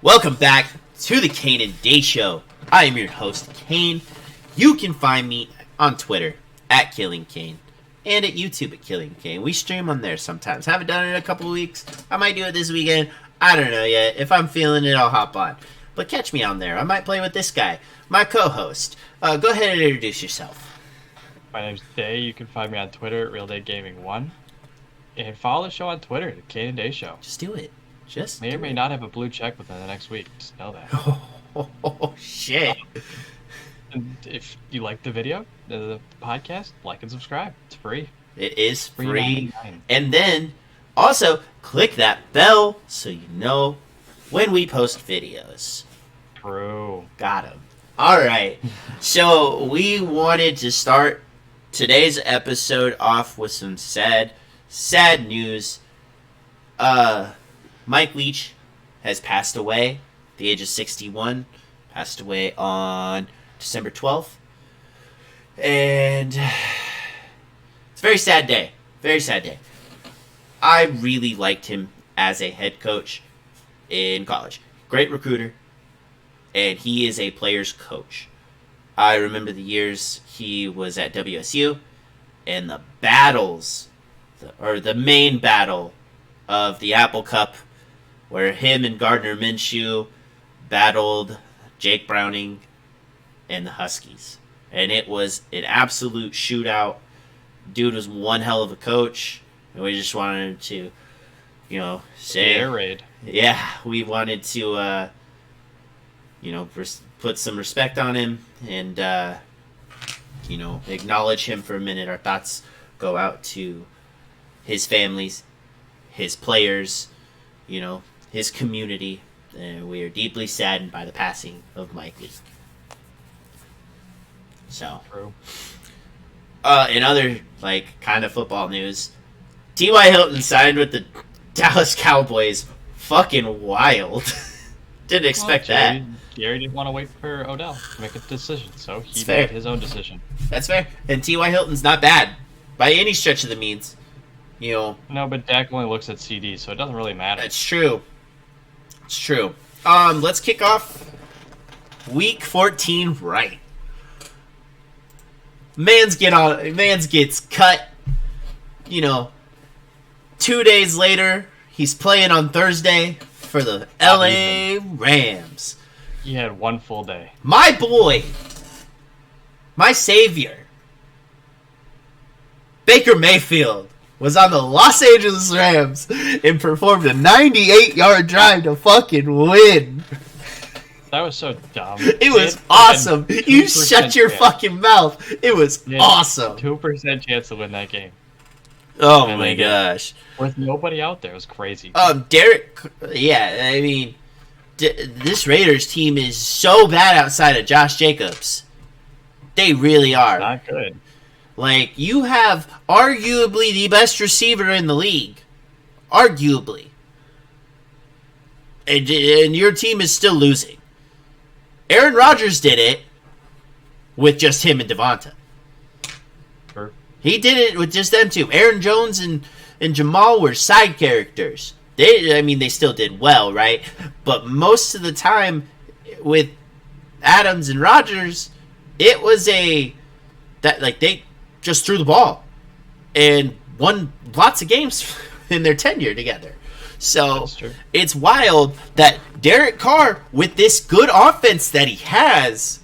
Welcome back to the Kane and Day Show. I am your host, Kane. You can find me on Twitter at Killing Kane and at YouTube at Killing Kane. We stream on there sometimes. Haven't done it in a couple of weeks. I might do it this weekend. I don't know yet. If I'm feeling it, I'll hop on. But catch me on there. I might play with this guy, my co-host. Go ahead and introduce yourself. My name's Day. You can find me on Twitter at Realdaygaming1. And follow the show on Twitter, the Kane and Day Show. Just do it. Just may or may not have a blue check within the next week. Just know that. Oh, shit. And if you like the video, the podcast, like and subscribe. It's free. It is free. $3.99. And then also click that bell so you know when we post videos. True. Got him. All right. So we wanted to start today's episode off with some sad news. Mike Leach has passed away at the age of 61. Passed away on December 12th. And it's a very sad day. Very sad day. I really liked him as a head coach in college. Great recruiter. And he is a player's coach. I remember the years he was at WSU and the battles, the main battle of the Apple Cup, where him and Gardner Minshew battled Jake Browning and the Huskies. And it was an absolute shootout. Dude was one hell of a coach. And we just wanted to, say... Air raid. Yeah, we wanted to, put some respect on him and, acknowledge him for a minute. Our thoughts go out to his families, his players, his community, and we are deeply saddened by the passing of Mike Leach. So, True. In other, kind of football news, T.Y. Hilton signed with the Dallas Cowboys. Fucking wild. Didn't expect that. Gary didn't want to wait for Odell to make a decision, so he fair. made his own decision. That's fair. And T.Y. Hilton's not bad, by any stretch of the means. No, but Dak only looks at CD, so it doesn't really matter. It's true. It's true. Let's kick off Week 14 right. Mans gets cut. 2 days later, he's playing on Thursday for the LA Rams. He had one full day. My boy, my savior, Baker Mayfield, was on the Los Angeles Rams and performed a 98-yard drive to fucking win. That was so dumb. It was awesome. You shut your fucking mouth. It was awesome. 2% chance to win that game. Oh my gosh. With nobody out there, it was crazy. Derek, yeah, I mean, this Raiders team is so bad outside of Josh Jacobs. They really are. Not good. You have arguably the best receiver in the league. Arguably. And your team is still losing. Aaron Rodgers did it with just him and Devonta. Sure. He did it with just them two. Aaron Jones and Jamal were side characters. They still did well, right? But most of the time with Adams and Rodgers, it was they just threw the ball and won lots of games in their tenure together. So it's wild that Derek Carr, with this good offense that he has,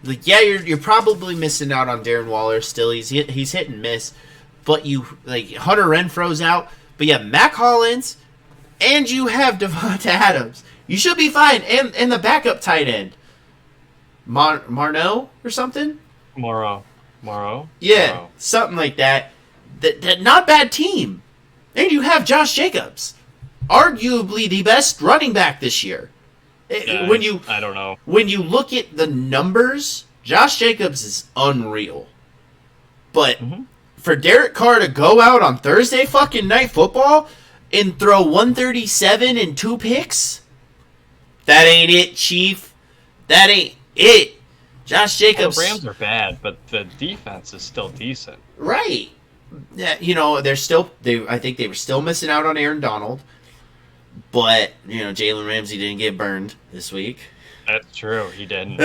you're probably missing out on Darren Waller still. He's hit and miss, but Hunter Renfro's out, but you have Mac Hollins, and you have Devonta Adams. You should be fine, and the backup tight end, Marno or something. Morrow. Yeah, Morrow. Something like that. That not bad team, and you have Josh Jacobs, arguably the best running back this year. Yeah, I don't know. When you look at the numbers, Josh Jacobs is unreal. But for Derek Carr to go out on Thursday fucking night football and throw 137 and 2 picks, that ain't it, Chief. That ain't it. Josh Jacobs. The Rams are bad, but the defense is still decent. Right. Yeah, they're still. I think they were still missing out on Aaron Donald. But, Jalen Ramsey didn't get burned this week. That's true. He didn't.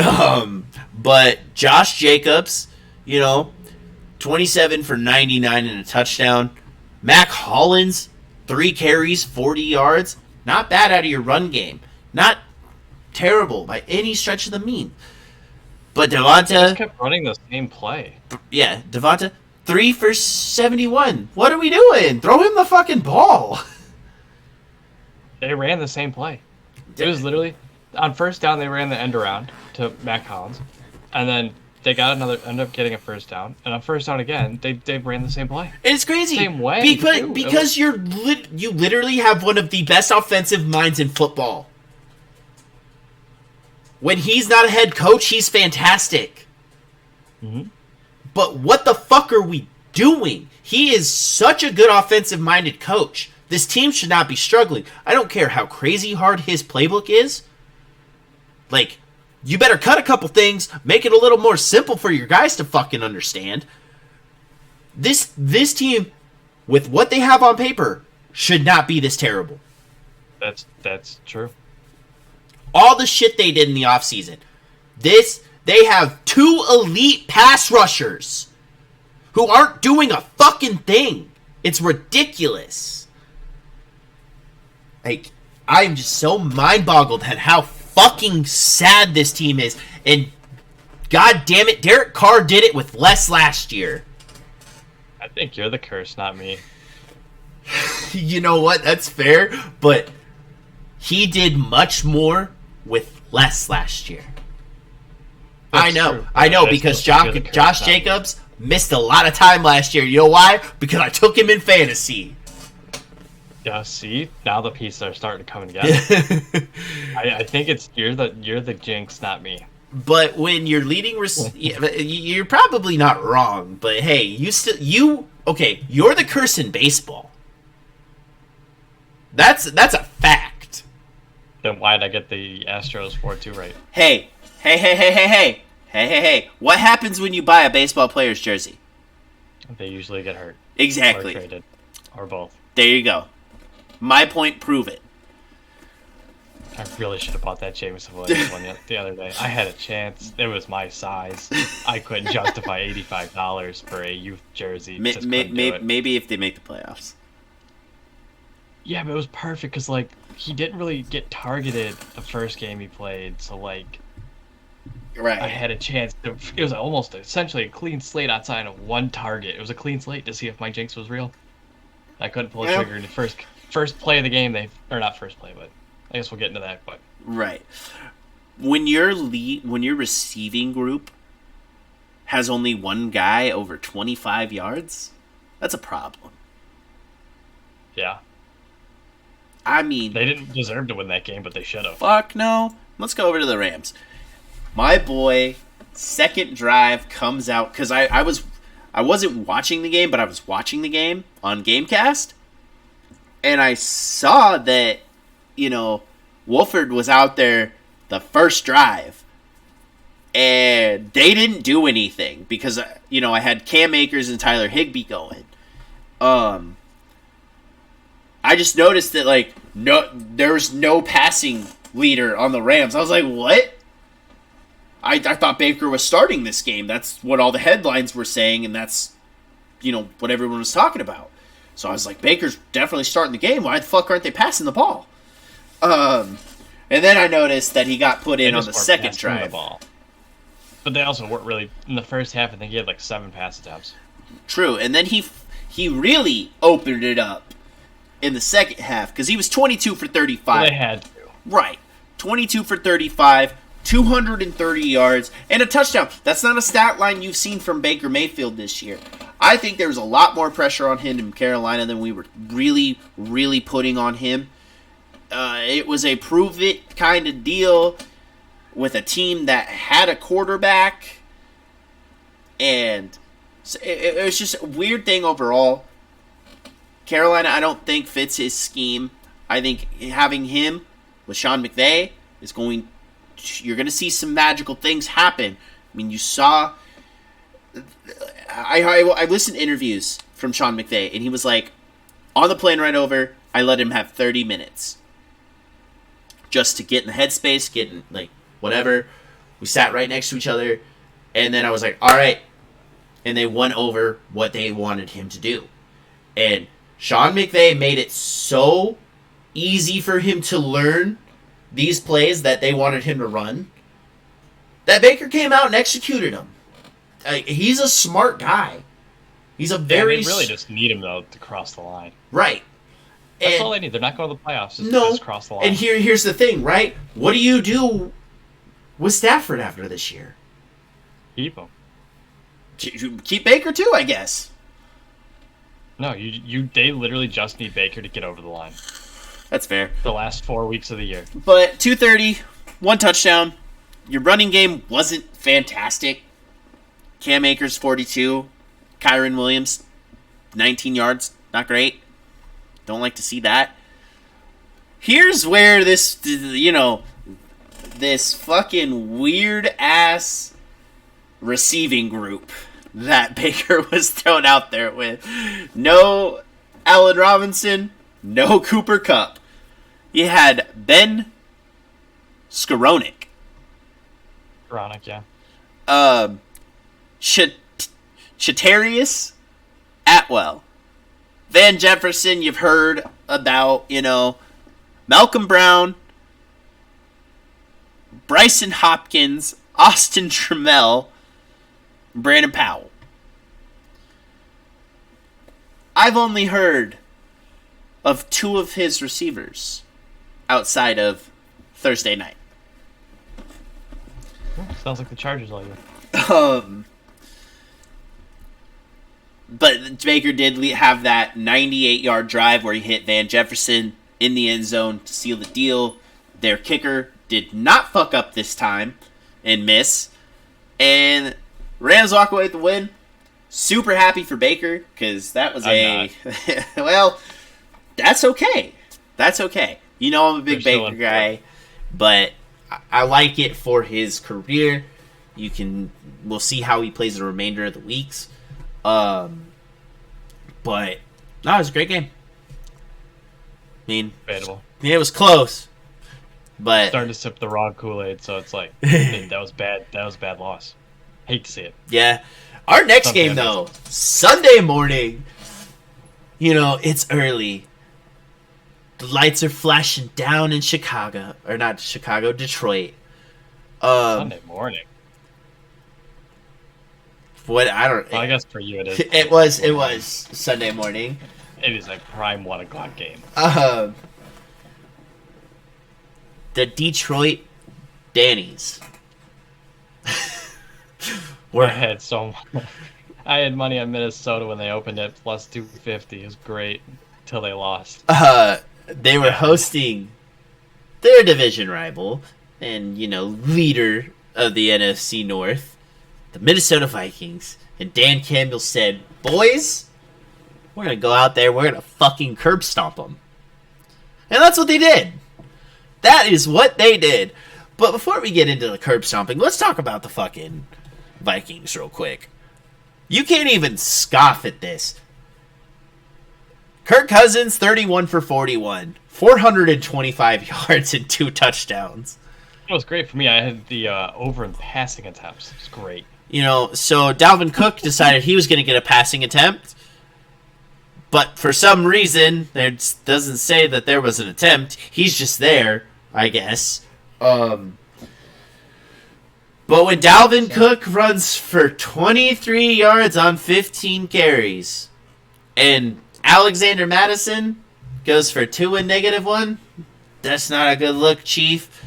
But Josh Jacobs, 27 for 99 and a touchdown. Mac Hollins, 3 carries, 40 yards. Not bad out of your run game. Not terrible by any stretch of the mean. But Devonta just kept running the same play. Yeah, Devonta, 3 for 71. What are we doing? Throw him the fucking ball. They ran the same play. It was literally on first down. They ran the end around to Mac Hollins, and then they ended up getting a first down. And on first down again, they ran the same play. And it's crazy. Same way. Because you literally have one of the best offensive minds in football. When he's not a head coach, he's fantastic. Mm-hmm. But what the fuck are we doing? He is such a good offensive-minded coach. This team should not be struggling. I don't care how crazy hard his playbook is. Like, you better cut a couple things, make it a little more simple for your guys to fucking understand. This team, with what they have on paper, should not be this terrible. That's true. All the shit they did in the offseason. They have 2 elite pass rushers who aren't doing a fucking thing. It's ridiculous. Like, I'm just so mind-boggled at how fucking sad this team is. And god damn it, Derek Carr did it with less last year. I think you're the curse, not me. You know what? That's fair. But he did much more with less last year. That's I know. true. I know, I because still think you're the curse, Josh not me. Jacobs missed a lot of time last year. You know why? Because I took him in fantasy. Yeah, see, now the pieces are starting to come together. I think it's you're the jinx, not me. But when you're leading, you're probably not wrong. But hey, you're the curse in baseball. That's a fact. Then why'd I get the Astros 4-2 right? Hey. What happens when you buy a baseball player's jersey? They usually get hurt. Exactly. Or traded. Or both. There you go. My point, prove it. I really should have bought that Jameson Williams one the other day. I had a chance. It was my size. I couldn't justify $85 for a youth jersey. Maybe if they make the playoffs. Yeah, but it was perfect because, like, he didn't really get targeted the first game he played. So, like, Right. I had a chance. It was almost essentially a clean slate outside of one target. It was a clean slate to see if my jinx was real. I couldn't pull a trigger in the first play of the game. Or not first play, but I guess we'll get into that. But Right. When your receiving group has only one guy over 25 yards, that's a problem. yeah, I mean, they didn't deserve to win that game, but they should have. fuck no. Let's go over to the Rams. My boy, second drive comes out because I wasn't watching the game, but I was watching the game on Gamecast, and I saw that Wolford was out there the first drive, and they didn't do anything because I had Cam Akers and Tyler Higbee going. I just noticed that there's no passing leader on the Rams. I was like, what? I thought Baker was starting this game. That's what all the headlines were saying, and that's what everyone was talking about. So I was like, Baker's definitely starting the game. Why the fuck aren't they passing the ball? And then I noticed that he got put in on the second drive. The ball. But they also weren't really in the first half. I think he had like 7 pass attempts. True, and then he really opened it up in the second half because he was 22 for 35. Well, they had to. Right, 22 for 35, 230 yards, and a touchdown. That's not a stat line you've seen from Baker Mayfield this year. I think there was a lot more pressure on him in Carolina than we were really, really putting on him. It was a prove-it kind of deal with a team that had a quarterback, and it was just a weird thing overall. Carolina, I don't think fits his scheme. I think having him with Sean McVay you're going to see some magical things happen. I mean, you saw... I listened to interviews from Sean McVay, and he was like, on the plane right over, I let him have 30 minutes. just to get in the headspace, get in, like, whatever. We sat right next to each other, and then I was like, all right. And they went over what they wanted him to do. And Sean McVay made it so easy for him to learn these plays that they wanted him to run that Baker came out and executed them. He's a smart guy. He's a very... they really just need him, though, to cross the line. Right. That's all they need. They're not going to the playoffs. Just cross the line. And here's the thing, right? What do you do with Stafford after this year? Keep him. Keep Baker, too, I guess. No, they literally just need Baker to get over the line. That's fair. The last 4 weeks of the year. But 230, 1 touchdown. Your running game wasn't fantastic. Cam Akers, 42. Kyron Williams, 19 yards. Not great. Don't like to see that. Here's where this fucking weird-ass receiving group that Baker was thrown out there with. No Allen Robinson, no Cooper Kupp. You had Ben Skowronek. Yeah. Chatarius Atwell. Van Jefferson, you've heard about, Malcolm Brown, Bryson Hopkins, Austin Trammell, Brandon Powell. I've only heard of 2 of his receivers outside of Thursday night. Sounds like the Chargers all year. But Baker did have that 98-yard drive where he hit Van Jefferson in the end zone to seal the deal. Their kicker did not fuck up this time and miss. And Rams walk away with the win. Super happy for Baker because that was well, that's okay. That's okay. I'm a big Baker guy, but I like it for his career. We'll see how he plays the remainder of the weeks. But no, it was a great game. Debatable. It was close, but Starting to sip the wrong Kool-Aid, so it's like that was bad. That was a bad loss. Hate to see it. Yeah, our next game though, Sunday morning. It's early. The lights are flashing down in Chicago, or not Chicago, Detroit. Sunday morning. What I don't. Well, I guess for you it is. It was Sunday morning. It is a prime 1 o'clock game. The Detroit Dannies. I had money on Minnesota when they opened it, plus 250. It was great until they lost. They were hosting their division rival and, leader of the NFC North, the Minnesota Vikings. And Dan Campbell said, boys, we're going to go out there, we're going to fucking curb stomp them. And that's what they did. That is what they did. But before we get into the curb stomping, let's talk about the fucking Vikings real quick. You can't even scoff at this. Kirk Cousins, 31 for 41. 425 yards and 2 touchdowns. It was great for me. I had the over in passing attempts. It was great. So Dalvin Cook decided he was going to get a passing attempt. But for some reason, it doesn't say that there was an attempt. He's just there, I guess. But when Dalvin Cook runs for 23 yards on 15 carries, and Alexander Madison goes for 2 and -1, that's not a good look, Chief.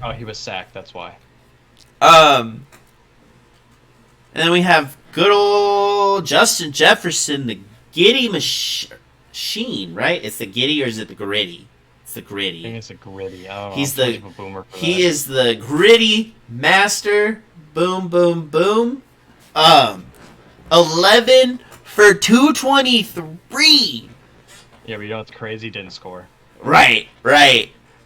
Oh, he was sacked, that's why. And then we have good old Justin Jefferson, the Giddy machine, right? It's the Giddy, or is it the Gritty? It's the Gritty. I think it's a Gritty. I don't know. He is the Gritty master. Boom, boom, boom. 11 for 223. Yeah, but what's crazy? Didn't score. Right.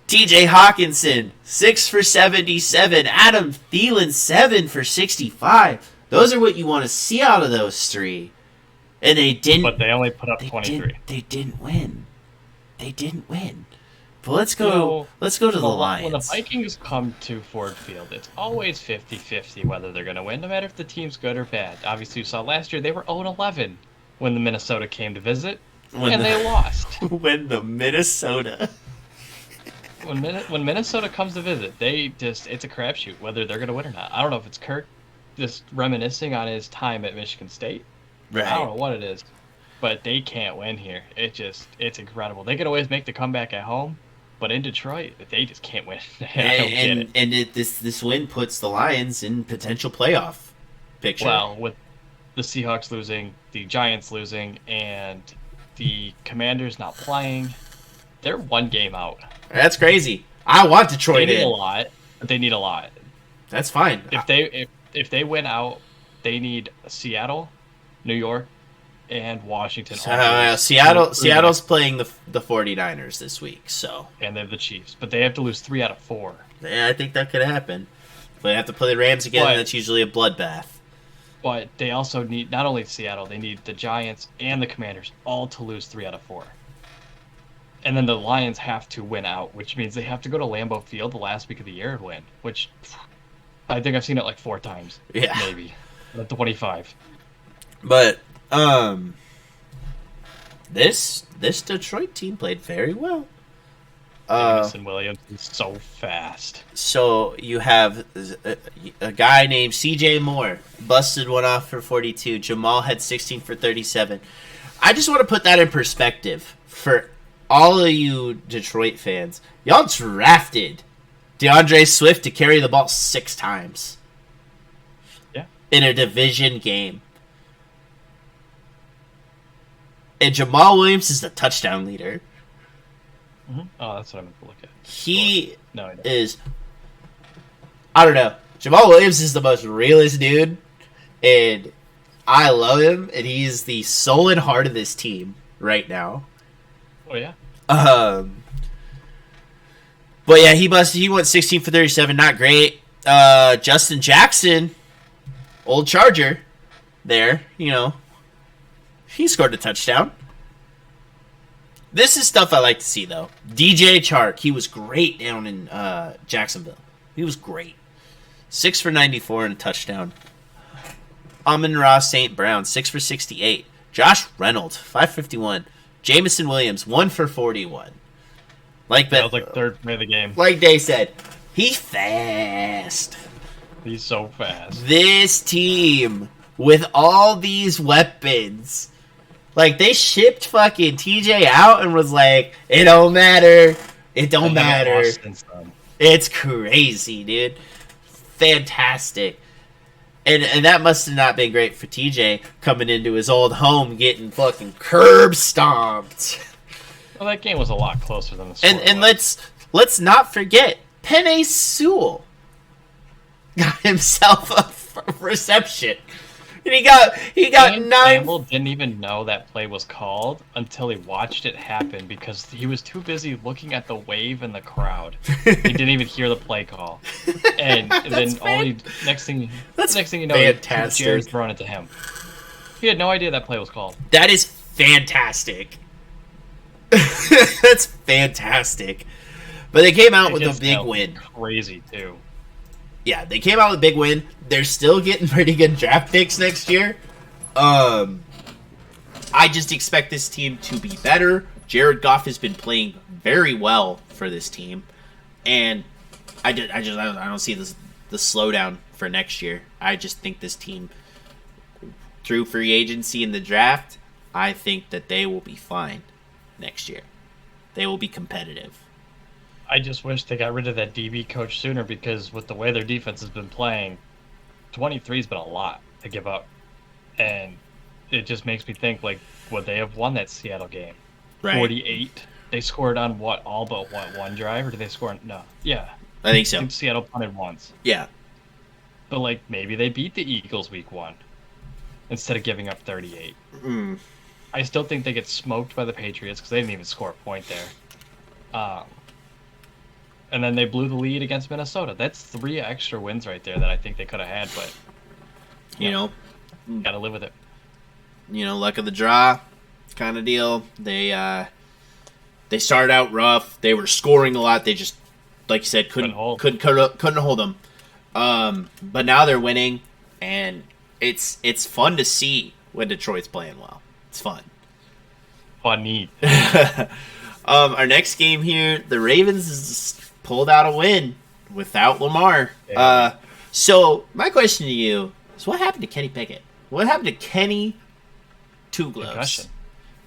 TJ Hawkinson, 6 for 77. Adam Thielen, 7 for 65. Those are what you want to see out of those 3. And they didn't. But they only put up 23. They didn't win. But let's go to the Lions. When the Vikings come to Ford Field, it's always 50-50 whether they're going to win, no matter if the team's good or bad. Obviously, you saw last year they were 0-11 when the Minnesota came to visit, they lost. When Minnesota comes to visit, it's a crapshoot whether they're going to win or not. I don't know if it's Kirk just reminiscing on his time at Michigan State. Right. I don't know what it is, but they can't win here. It's incredible. They can always make the comeback at home. But in Detroit, they just can't win. This win puts the Lions in potential playoff picture. Well, with the Seahawks losing, the Giants losing, and the Commanders not playing, they're one game out. That's crazy. I want Detroit in. They need a lot, but they need a lot. That's fine. If they win out, they need Seattle, New York, and Washington. Seattle's playing the 49ers this week, so. And they have the Chiefs, but they have to lose 3 out of 4. Yeah, I think that could happen. But they have to play the Rams again, and that's usually a bloodbath. But they also need, not only Seattle, they need the Giants and the Commanders all to lose 3 out of 4. And then the Lions have to win out, which means they have to go to Lambeau Field the last week of the year and win, which I think I've seen it like 4 times. Yeah. Maybe. At 25. But this Detroit team played very well. Jameson Williams is so fast. So you have a guy named C.J. Moore busted one off for 42. Jamal had 16 for 37. I just want to put that in perspective for all of you Detroit fans. Y'all drafted DeAndre Swift to carry the ball 6 times. Yeah. In a division game. And Jamal Williams is the touchdown leader. Mm-hmm. Oh, that's what I'm going to look at. He is... I don't know. Jamal Williams is the most realest dude. And I love him. And he's the soul and heart of this team right now. Oh, yeah? But yeah, he went 16 for 37. Not great. Justin Jackson, old Charger there, he scored a touchdown. This is stuff I like to see, though. DJ Chark, he was great down in Jacksonville. He was great. 6 for 94 and a touchdown. Amon-Ra St. Brown, 6 for 68. Josh Reynolds, 551. Jameson Williams, 1 for 41. That was like third play of the game. Like Day said, he's fast. He's so fast. This team, with all these weapons... they shipped fucking TJ out and was like, it don't matter. It don't matter. It's crazy, dude. Fantastic. And that must have not been great for TJ coming into his old home getting fucking curb stomped. Well, that game was a lot closer than the score. And let's not forget, Penei Sewell got himself a reception. And he got 9. Campbell didn't even know that play was called until he watched it happen because he was too busy looking at the wave in the crowd. He didn't even hear the play call. And then next thing you know, Jared's throwing it to him. He had no idea that play was called. That is fantastic. That's fantastic. But they came out with a big win. Crazy too. Yeah, they came out with a big win. They're still getting pretty good draft picks next year. I just expect this team to be better. Jared Goff has been playing very well for this team, and I don't see the slowdown for next year. I just think this team, through free agency and the draft, I think that they will be fine next year. They will be competitive. I just wish they got rid of that DB coach sooner because with the way their defense has been playing, 23's been a lot to give up. And it just makes me think, would they have won that Seattle game? Right. 48. They scored on all but one drive? Or did they score? No. Yeah. I think so. Seattle punted once. Yeah. But, maybe they beat the Eagles week 1 instead of giving up 38. Mm. I still think they get smoked by the Patriots because they didn't even score a point there. And then they blew the lead against Minnesota. That's 3 extra wins right there that I think they could have had, but gotta live with it. Luck of the draw kind of deal. They They started out rough. They were scoring a lot. They just, like you said, couldn't hold them. But now they're winning, and it's fun to see when Detroit's playing well. It's fun. Funny. Our next game here, the Ravens pulled out a win without Lamar. Yeah. So my question to you is, what happened to Kenny Pickett? What happened to Kenny Two Gloves? Concussion.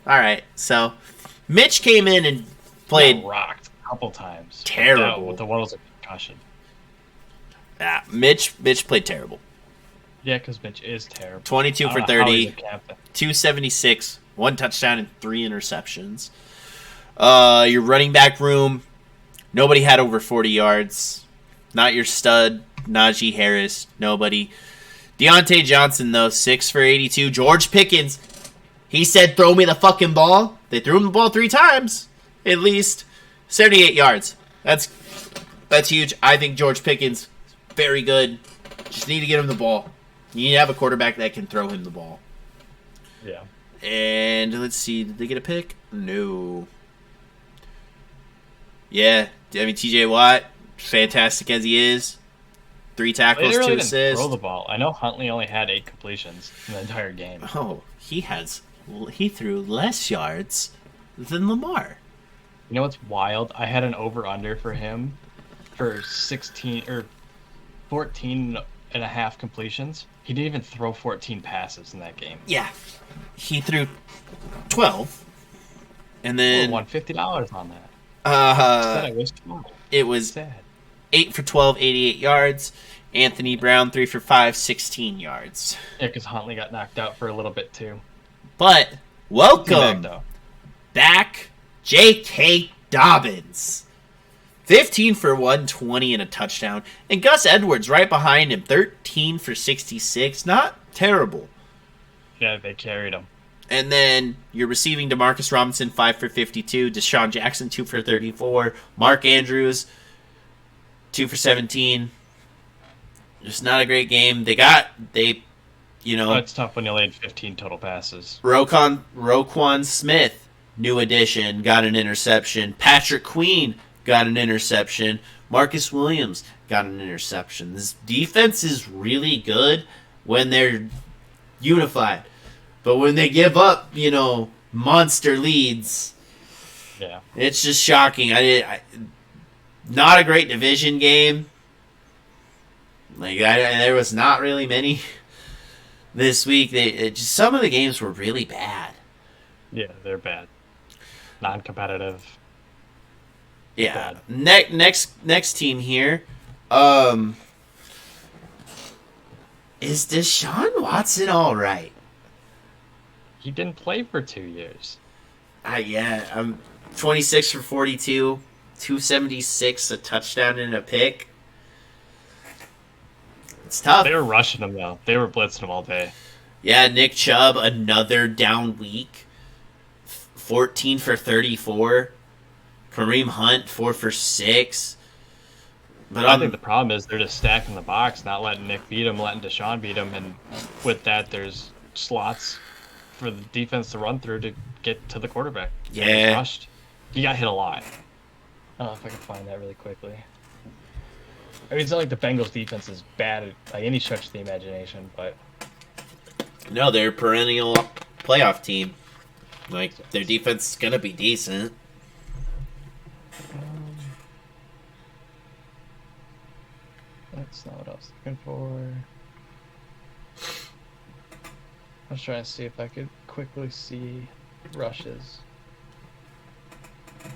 All right, so Mitch came in and played rocked a couple times. Terrible. With the one was a concussion. Yeah, Mitch played terrible. Yeah, because Mitch is terrible. 22 for 30, 276, 1 touchdown and 3 interceptions. Your running back room, nobody had over 40 yards. Not your stud, Najee Harris, nobody. Deontay Johnson, though, 6 for 82. George Pickens, he said, throw me the fucking ball. They threw him the ball 3 times, at least. 78 yards. That's huge. I think George Pickens, very good. Just need to get him the ball. You need to have a quarterback that can throw him the ball. Yeah. And let's see, did they get a pick? No. Yeah, I mean, TJ Watt, fantastic as he is. 3 tackles, they really 2 assists. Throw the ball. I know Huntley only had 8 completions in the entire game. Oh, he threw less yards than Lamar. You know what's wild? I had an over-under for him for 14 and a half completions. He didn't even throw 14 passes in that game. Yeah. He threw 12. And then won $50 on that. I wish it was sad. 8 for 12, 88 yards. Anthony Brown, 3 for 5, 16 yards. Yeah, because Huntley got knocked out for a little bit too. But welcome back, J.K. Dobbins. 15 for 120 and a touchdown. And Gus Edwards right behind him, 13 for 66. Not terrible. Yeah, they carried him. And then you're receiving DeMarcus Robinson, 5 for 52. Deshaun Jackson, 2 for 34. Mark Andrews, 2 for 17. Just not a great game. It's tough when you laid 15 total passes. Roquan Smith, new addition, got an interception. Patrick Queen got an interception. Marcus Williams got an interception. This defense is really good when they're unified. But when they give up, monster leads, yeah, it's just shocking. Not a great division game. There was not really many this week. Some of the games were really bad. Yeah, they're bad. Non-competitive. Yeah. Next team here. Is Deshaun Watson all right? He didn't play for 2 years. I'm 26 for 42, 276, a touchdown and a pick. It's tough. They were rushing him, though. They were blitzing him all day. Yeah, Nick Chubb, another down week. 14 for 34. Kareem Hunt, 4 for 6. But I think the problem is they're just stacking the box, not letting Nick beat him, letting Deshaun beat him, and with that, there's slots for the defense to run through to get to the quarterback. Yeah. Rushed. He got hit a lot. I don't know if I can find that really quickly. I mean, it's not like the Bengals defense is bad by any stretch of the imagination, but... No, they're a perennial playoff team. Their defense is going to be decent. That's not what I was looking for. I was trying to see if I could quickly see rushes. Oh,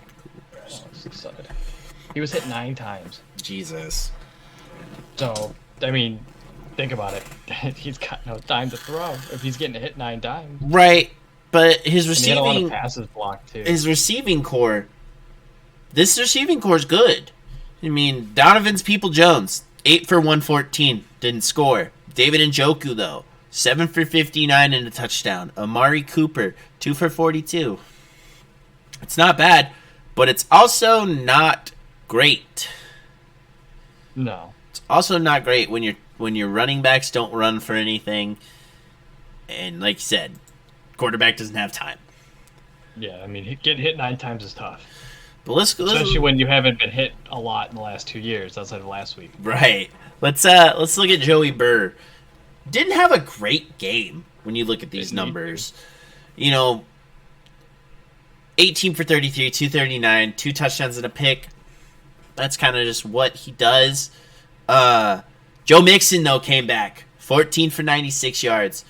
it's the side. He was hit 9 times. Jesus. So, I mean, think about it. He's got no time to throw if he's getting hit 9 times. Right, but his And he had a lot receiving of passes blocked too. his receiving core. This receiving core is good. I mean, Donovan's People-Jones, 8 for 114, didn't score. David Njoku though, 7 for 59 and a touchdown. Amari Cooper, 2 for 42. It's not bad, but it's also not great. No. It's also not great when your running backs don't run for anything, and like you said, quarterback doesn't have time. Yeah, I mean, getting hit 9 times is tough. But Especially when you haven't been hit a lot in the last 2 years outside of last week. right. Let's look at Joey Burr. Didn't have a great game when you look at these numbers. 18 for 33, 239, 2 touchdowns and a pick. That's kind of just what he does. Joe Mixon, though, came back. 14 for 96 yards.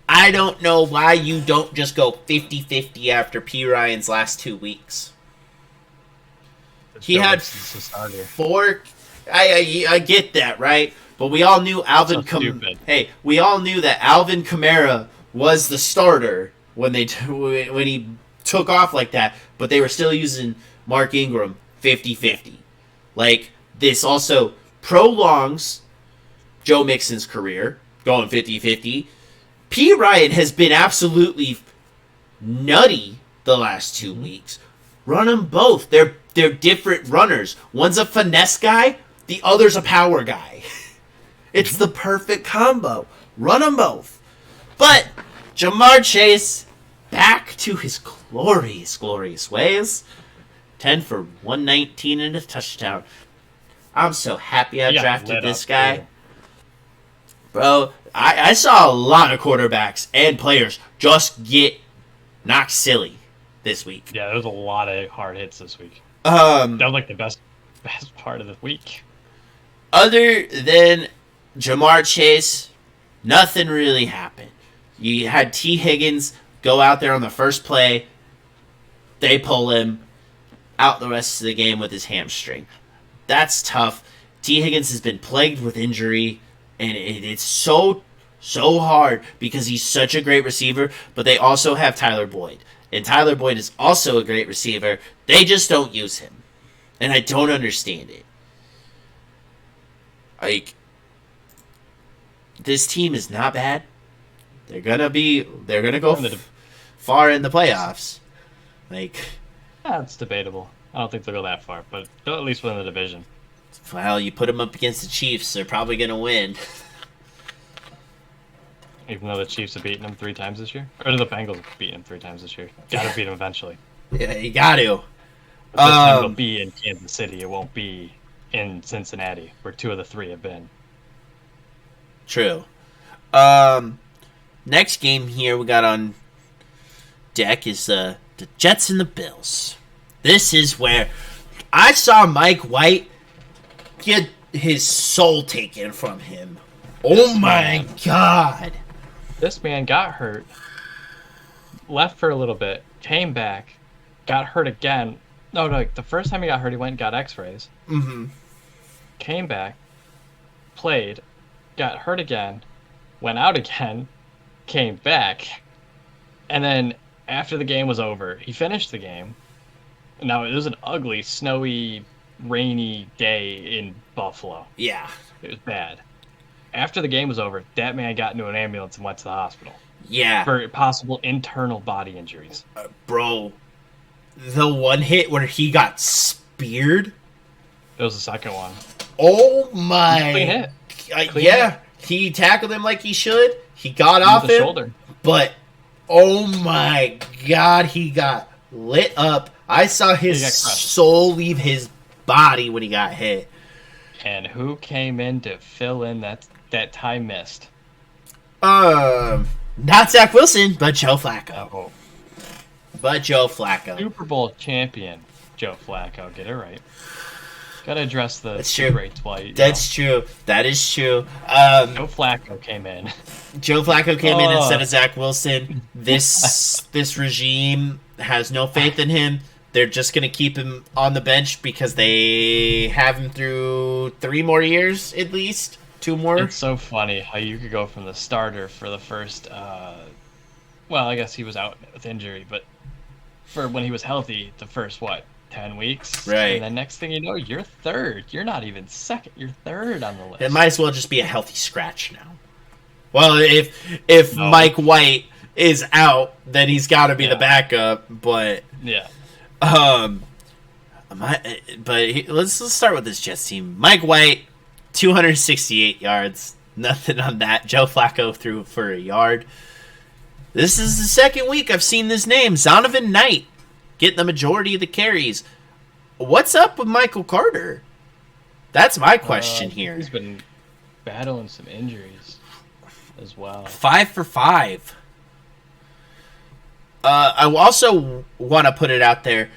I don't know why you don't just go 50-50 after P. Ryan's last 2 weeks. He had 4. I get that, right? But we all knew we all knew that Alvin Kamara was the starter when he took off like that, but they were still using Mark Ingram 50-50. Like, this also prolongs Joe Mixon's career, going 50-50. P. Ryan has been absolutely nutty the last 2 weeks. Run them both. They're different runners. One's a finesse guy, the other's a power guy. It's the perfect combo. Run them both. But Jamar Chase, back to his glorious, glorious ways. 10 for 119 and a touchdown. I'm so happy I drafted this guy. Too. Bro, I saw a lot of quarterbacks and players just get knocked silly this week. Yeah, there was a lot of hard hits this week. That was like the best part of the week. Other than Jamar Chase, nothing really happened. You had T. Higgins go out there on the first play. They pull him out the rest of the game with his hamstring. That's tough. T. Higgins has been plagued with injury, and it's so hard because he's such a great receiver, but they also have Tyler Boyd. And Tyler Boyd is also a great receiver. They just don't use him. And I don't understand it. Like, this team is not bad. They're gonna go far in the playoffs. Like, it's debatable. I don't think they'll go that far, but they'll at least win the division. Well, you put them up against the Chiefs, they're probably gonna win. Even though the Chiefs have beaten them 3 times this year? Or the Bengals have beaten them 3 times this year. Gotta beat them eventually. Yeah, you got to. But this time it'll be in Kansas City. It won't be in Cincinnati, where 2 of the 3 have been. True. Next game here we got on deck is the Jets and the Bills. This is where I saw Mike White get his soul taken from him. Oh my God. This man got hurt, left for a little bit, came back, got hurt again. No, the first time he got hurt, he went and got x-rays. Mm-hmm. Came back, played, got hurt again, went out again, came back, and then after the game was over, he finished the game. Now, it was an ugly, snowy, rainy day in Buffalo. Yeah. It was bad. After the game was over, that man got into an ambulance and went to the hospital. Yeah. For possible internal body injuries. Bro, the one hit where he got speared? It was the second one. Oh my. Clean hit. Clean hit. He tackled him like he should. He got off him. Shoulder. But, oh my God, he got lit up. I saw his soul leave his body when he got hit. And who came in to fill in that time missed? Not Zach Wilson, but Joe Flacco. Oh. But Joe Flacco. Super Bowl champion Joe Flacco. Get it right. Gotta address the rates while That's true. That is true. Joe Flacco came in. Joe Flacco came in instead of Zach Wilson. This regime has no faith in him. They're just going to keep him on the bench because they have him through 3 more years at least. 2 more. It's so funny how you could go from the starter for the first, well, I guess he was out with injury, but for when he was healthy, the first, 10 weeks? Right. And then next thing you know, you're third. You're not even second. You're third on the list. It might as well just be a healthy scratch now. Well, if Mike White is out, then he's got to be the backup, but... Yeah. Let's start with this Jets team. Mike White, 268 yards. Nothing on that. Joe Flacco threw for a yard. This is the second week I've seen this name, Zonovan Knight, getting the majority of the carries. What's up with Michael Carter? That's my question here. He's been battling some injuries as well. 5 for 5. I also want to put it out there.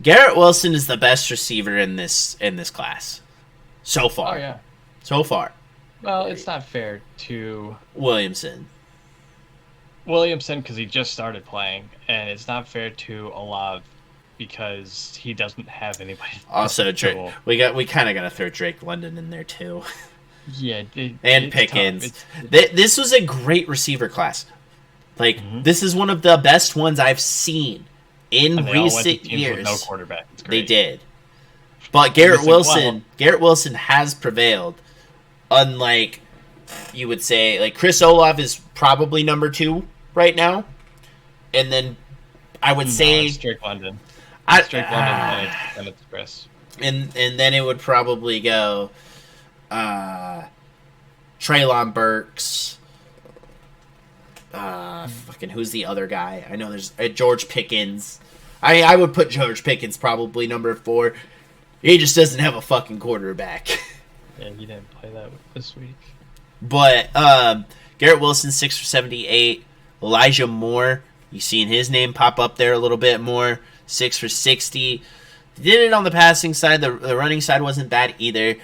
Garrett Wilson is the best receiver in this class so far. Oh yeah, so far. Well, it's not fair to Williamson because he just started playing, and it's not fair to Olave because he doesn't have anybody. Also, Drake, we kind of got to throw Drake London in there too. Yeah, and Pickens. This was a great receiver class. Like this is one of the best ones I've seen in recent years. With no quarterback. They did, but Garrett Wilson has prevailed. Unlike you would say, like Chris Olave is probably number 2 right now, and then I would say it's Drake London. Drake London and it's Chris. And then it would probably go Treylon Burks. Fucking who's the other guy? I know there's George Pickens. I would put George Pickens probably number 4. He just doesn't have a fucking quarterback. Yeah, you didn't play that this week. But Garrett Wilson 6 for 78. Elijah Moore, you seen his name pop up there a little bit more. 6 for 60. Did it on the passing side. The running side wasn't bad either.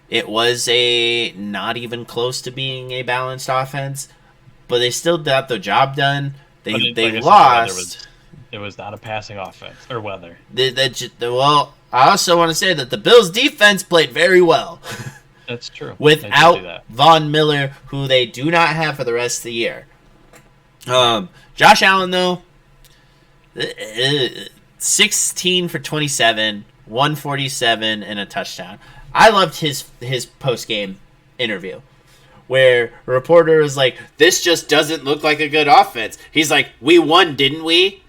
It was a not even close to being a balanced offense, but they still got the job done. They lost. It was not a passing offense or weather. Well, I also want to say that the Bills' defense played very well. That's true. Without Von Miller, who they do not have for the rest of the year. Josh Allen, though, 16 for 27, 147, and a touchdown. I loved his post-game interview, where a reporter was like, this just doesn't look like a good offense. He's like, we won, didn't we?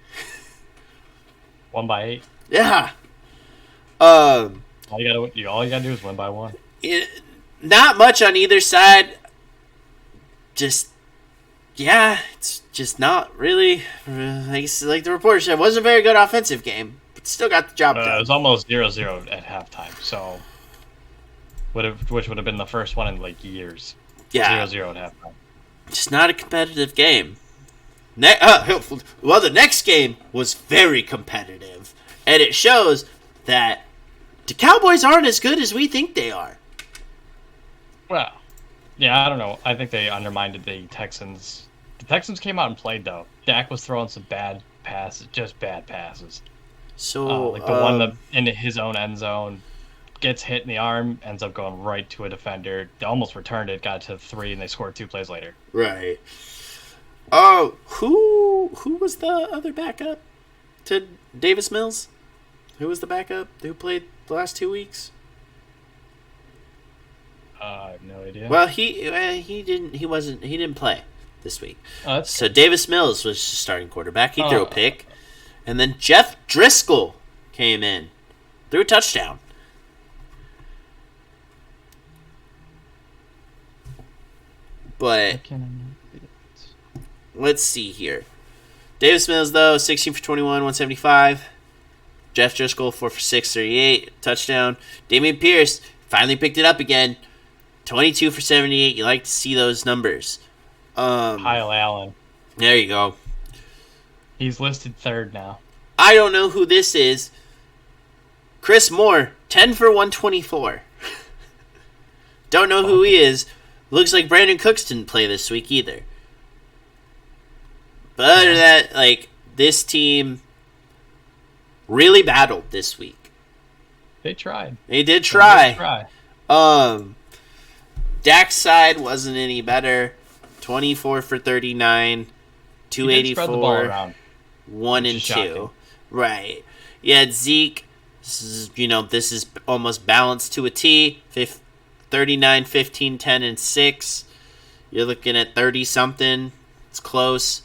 1 by 8. Yeah. All you gotta do is 1 by 1. Not much on either side. It's just not really, like the reporter said, it wasn't a very good offensive game, but still got the job done. It was almost 0-0 at halftime, so which would have been the first one in like years. Yeah. 0-0 at halftime. Just not a competitive game. The next game was very competitive, and it shows that the Cowboys aren't as good as we think they are. Well, yeah, I don't know. I think they undermined the Texans. The Texans came out and played, though. Dak was throwing some bad passes, just bad passes. So, like the one that in his own end zone gets hit in the arm, ends up going right to a defender. They almost returned it, got to 3, and they scored 2 plays later. Right. Who was the other backup to Davis Mills? Who was the backup who played the last 2 weeks? I have no idea. Well, he didn't play this week. So good. Davis Mills was starting quarterback. He threw a pick, and then Jeff Driscoll came in, threw a touchdown. But let's see here. Davis Mills, though, 16 for 21, 175. Jeff Driscoll, 4 for 6, 38, touchdown. Dameon Pierce finally picked it up again. 22 for 78. You like to see those numbers. Kyle Allen. There you go. He's listed 3rd now. I don't know who this is. Chris Moore, 10 for 124. Don't know who he is. Looks like Brandon Cooks didn't play this week either. But other than that, like, this team really battled this week. They tried. They did try. Dak's side wasn't any better. 24 for 39, 284, spread the ball around, 1 and 2. Shocking. Right. Yeah, Zeke, this is almost balanced to a T. 39, 15, 10, and 6. You're looking at 30-something. It's close.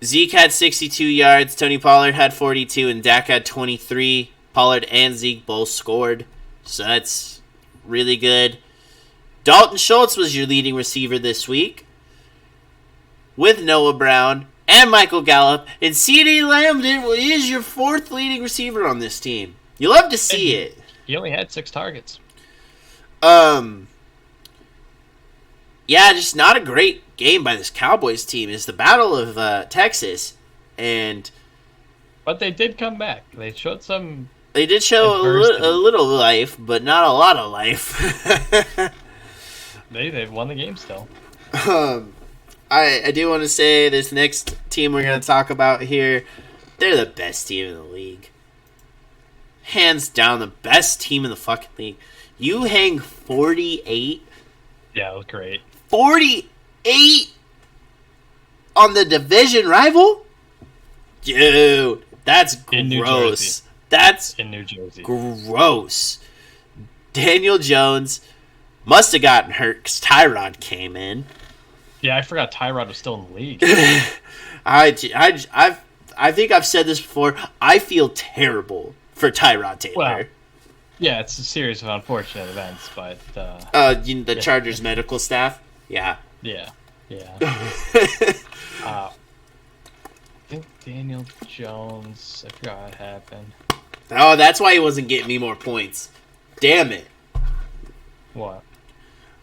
Zeke had 62 yards. Tony Pollard had 42, and Dak had 23. Pollard and Zeke both scored, so that's really good. Dalton Schultz was your leading receiver this week, with Noah Brown and Michael Gallup, and CeeDee Lamb is your 4th leading receiver on this team. You love to see it. He only had 6 targets. Yeah, just not a great game by this Cowboys team. It's the Battle of Texas, but they did come back. They showed some. They did show a little life, but not a lot of life. They won the game still. I do want to say this next team we're going to talk about here, they're the best team in the league. Hands down, the best team in the fucking league. You hang 48. Yeah, it was great. 48 on the division rival? Dude, that's gross. That's in New Jersey. Gross. Daniel Jones must have gotten hurt because Tyrod came in. Yeah, I forgot Tyrod was still in the league. I think I've said this before. I feel terrible for Tyrod Taylor. Well, yeah, it's a series of unfortunate events, but the Chargers medical staff. Yeah. Yeah. I think Daniel Jones. I forgot what happened. Oh, that's why he wasn't getting me more points. Damn it. What?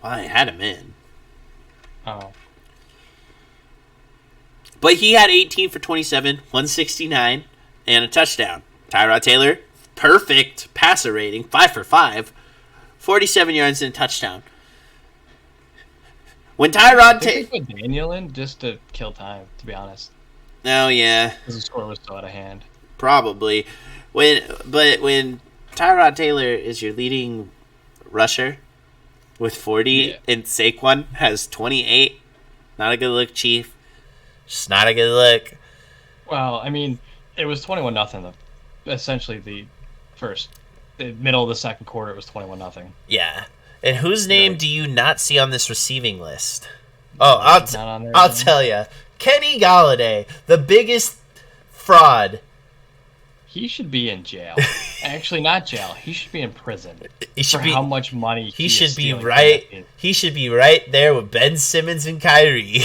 Well, I had him in. Oh. But he had 18 for 27, 169, and a touchdown. Tyrod Taylor, perfect passer rating, 5 for 5, 47 yards and a touchdown. When Tyrod Taylor put Daniel in just to kill time, to be honest. Oh yeah, because the score was so out of hand. Probably. When Tyrod Taylor is your leading rusher with 40 and Saquon has 28, not a good look, Chief. Just not a good look. Well, I mean, it was 21-0. Essentially, the middle of the second quarter, it was 21-0. Yeah. And whose name do you not see on this receiving list? Oh, I'll tell you. Kenny Galladay, the biggest fraud. He should be in jail. Actually, not jail. He should be in prison. How much money he should be right. He should be right there with Ben Simmons and Kyrie.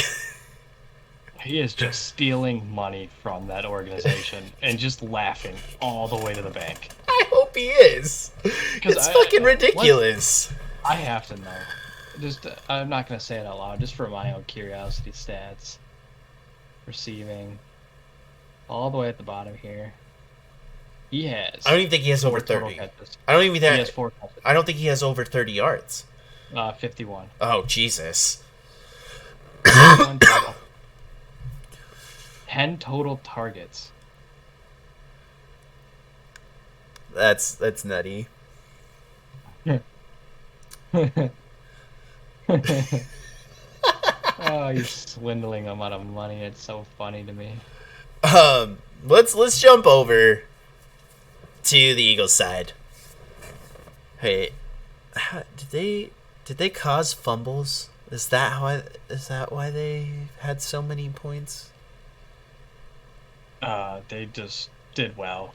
He is just stealing money from that organization and just laughing all the way to the bank. I hope he is. It's fucking ridiculous. I have to know. I'm not going to say it out loud, just for my own curiosity stats. Receiving. All the way at the bottom here. He has. I don't even think he has over 30. I don't even think he has 4 catches. I don't think he has over 30 yards. 51. Oh, Jesus. 10 total targets. That's nutty. Oh, you're swindling them out of money. It's so funny to me. Let's jump over to the Eagles side. Hey, did they cause fumbles? Is that why they had so many points? They just did well.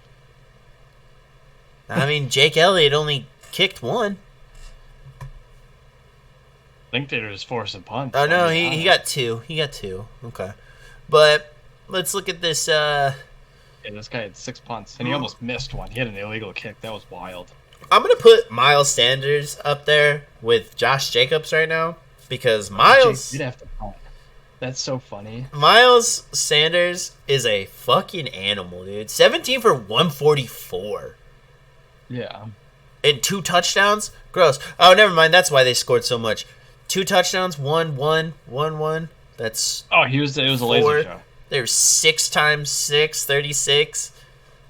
I mean, Jake Elliott only kicked one. I think they were just forcing punts. Oh no, he got 2. He got 2. Okay, but let's look at this. Yeah, this guy had 6 punts, and he almost missed one. He had an illegal kick. That was wild. I'm gonna put Miles Sanders up there with Josh Jacobs right now because Miles. You'd have to punt. That's so funny. Miles Sanders is a fucking animal, dude. 17 for 144. Yeah. And 2 touchdowns? Gross. Oh, never mind. That's why they scored so much. 2 touchdowns, 1-1. That's it was a laser show. There's 6 times 6, 36.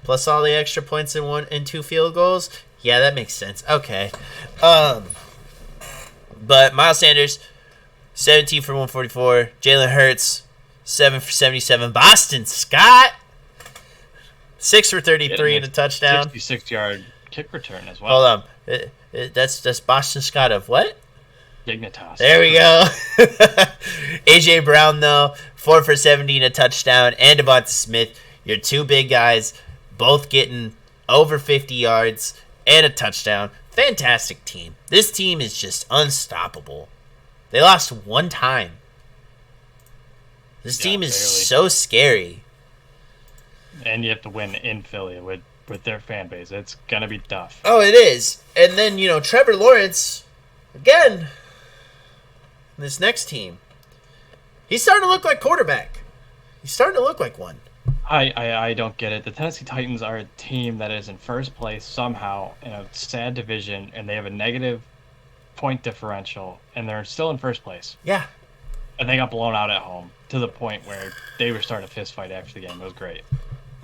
Plus all the extra points and 2 field goals. Yeah, that makes sense. Okay. But Miles Sanders, 17 for 144. Jalen Hurts, 7 for 77. Boston Scott, 6 for 33 and a touchdown. 66-yard kick return as well. Hold on. That's Boston Scott of what? Dignitas. There we go. A.J. Brown, though, 4 for 70 and a touchdown. And Devonta Smith, your 2 big guys, both getting over 50 yards and a touchdown. Fantastic team. This team is just unstoppable. They lost one time. This team is barely. so scary. And you have to win in Philly with their fan base. It's going to be tough. Oh, it is. And then, Trevor Lawrence, again, this next team. He's starting to look like quarterback. He's starting to look like one. I don't get it. The Tennessee Titans are a team that is in first place somehow in a sad division, and they have a negative point differential, and they're still in first place. Yeah. And they got blown out at home to the point where they were starting a fist fight after the game. It was great.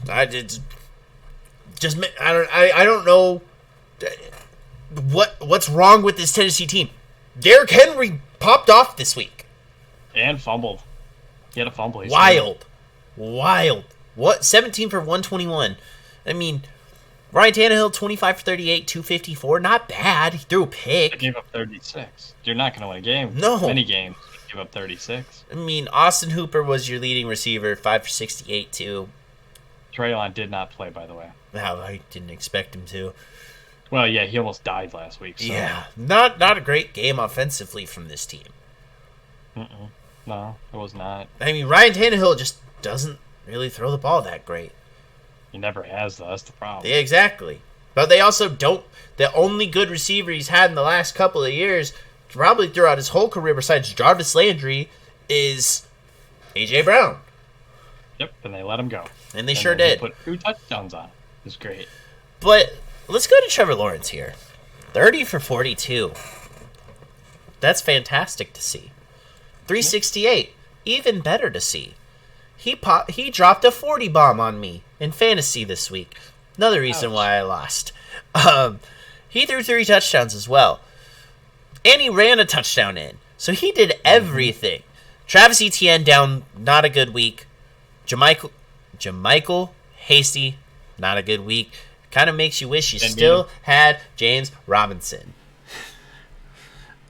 I don't know what's wrong with this Tennessee team. Derrick Henry popped off this week. And fumbled. He had a fumble. Wild. What? 17 for 121. I mean, Ryan Tannehill, 25 for 38, 254. Not bad. He threw a pick. They gave up 36. You're not going to win a game. No. Many games. You give up 36. I mean, Austin Hooper was your leading receiver, 5 for 68, too. Treylon did not play, by the way. Wow, I didn't expect him to. Well, yeah, he almost died last week. So. Yeah, not a great game offensively from this team. No, it was not. I mean, Ryan Tannehill just doesn't really throw the ball that great. He never has, though. That's the problem. Yeah, exactly. But they also don't. The only good receiver he's had in the last couple of years, probably throughout his whole career besides Jarvis Landry, is A.J. Brown. Yep, and they let him go. And they sure did. Put 2 touchdowns on. It was great. But let's go to Trevor Lawrence here. 30 for 42. That's fantastic to see. 368. Even better to see. He dropped a 40 bomb on me in fantasy this week. Another reason why I lost. He threw 3 touchdowns as well. And he ran a touchdown in. So he did everything. Travis Etienne down, not a good week. Jamichael Hasty, not a good week. Kind of makes you wish you still had James Robinson.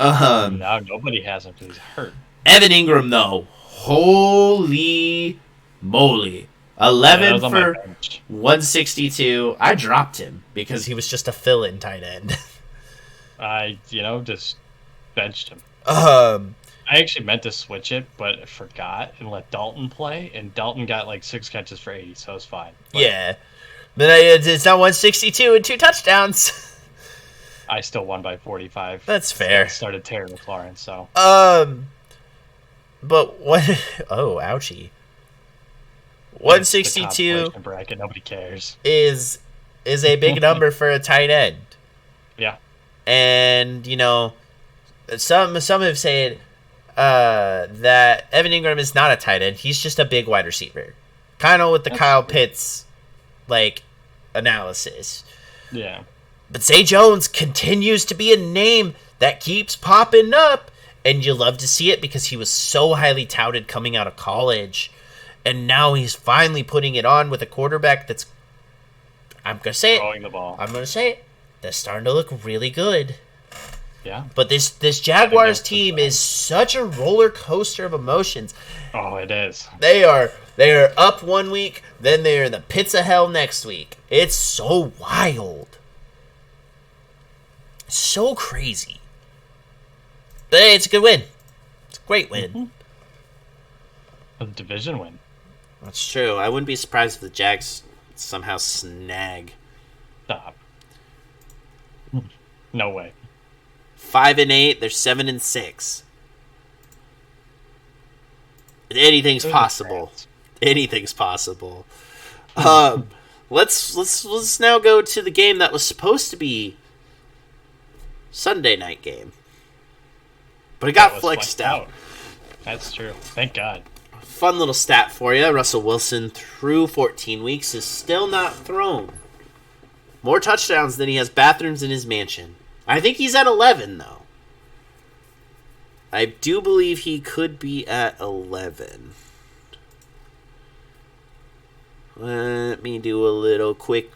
Now nobody has him because he's hurt. Evan Ingram, though. Holy moly. 11 for 162. I dropped him because he was just a fill-in tight end. I just benched him. I actually meant to switch it, but I forgot and let Dalton play, and Dalton got like 6 catches for 80, so it's fine. But yeah. But it's not 162 and 2 touchdowns. I still won by 45. That's fair. I started Terry McLaurin, so. But what? Oh, ouchie. 162 bracket. Nobody cares. Is a big number for a tight end. Yeah. And some have said that Evan Ingram is not a tight end. He's just a big wide receiver. Kind of with the Kyle Pitts analysis. Yeah. But Zay Jones continues to be a name that keeps popping up, and you love to see it because he was so highly touted coming out of college, and now he's finally putting it on with a quarterback that's, I'm going to say it. Throwing the ball. I'm going to say it. That's starting to look really good. Yeah. But this Jaguars team is such a roller coaster of emotions. Oh, it is. They are up one week, then they're in the pits of hell next week. It's so wild. So crazy. But hey, it's a good win. It's a great win. A division win. That's true. I wouldn't be surprised if the Jags somehow snag. Stop. No way. 5-8. They're 7-6. Anything's possible. Anything's possible. Let's now go to the game that was supposed to be Sunday night game, but it got flexed out. That's true. Thank God. Fun little stat for you. Russell Wilson, through 14 weeks, is still not thrown more touchdowns than he has bathrooms in his mansion. I think he's at 11, though. I do believe he could be at 11. Let me do a little quick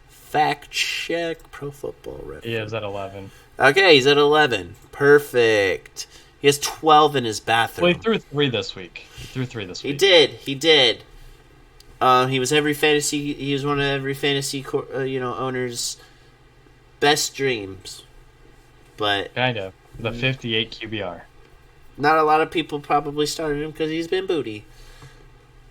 fact check. Pro Football Reference. He is at 11. Okay, he's at 11. Perfect. He has 12 in his bathroom. Well, he threw 3 this week. He did. He was every fantasy. He was one of every fantasy, owners' best dreams, but Kind of. The 58 QBR. not a lot of people probably started him because he's been booty.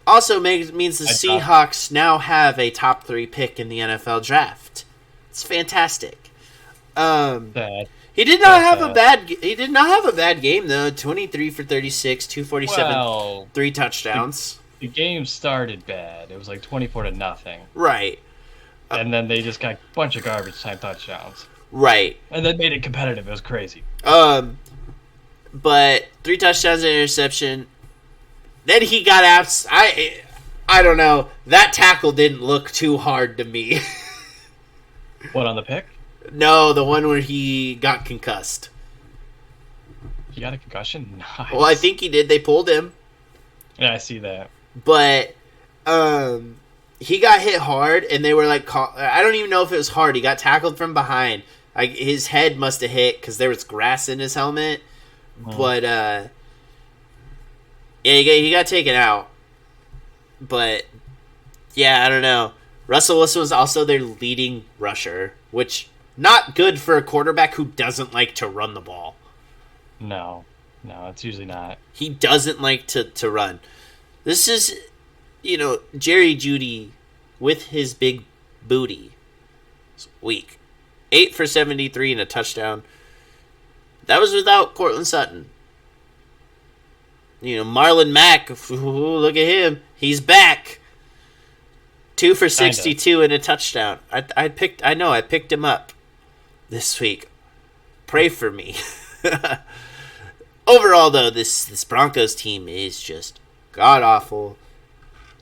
Also means the Seahawks now have a top 3 pick in the NFL draft. It's fantastic. Sad. He did not have a bad game though. 23 for 36, 247, 3 touchdowns. The game started bad. It was like 24-0. Right. And then they just got a bunch of garbage time touchdowns. Right. And then made it competitive. It was crazy. But 3 touchdowns and an interception. Then he got abs. I don't know. That tackle didn't look too hard to me. What, on the pick? No, the one where he got concussed. He got a concussion? Nice. Well, I think he did. They pulled him. Yeah, I see that. But he got hit hard, and they were like, I don't even know if it was hard. He got tackled from behind. His head must have hit because there was grass in his helmet. But yeah, he got taken out. But yeah, I don't know. Russell Wilson was also their leading rusher, which not good for a quarterback who doesn't like to run the ball. No, it's usually not. He doesn't like to run. This is, Jerry Jeudy with his big booty. It's weak. 8 for 73 and a touchdown. That was without Cortland Sutton. Marlon Mack, look at him. He's back. 2 for 62 and a touchdown. I picked him up this week. Pray for me. Overall, though, this Broncos team is just god-awful.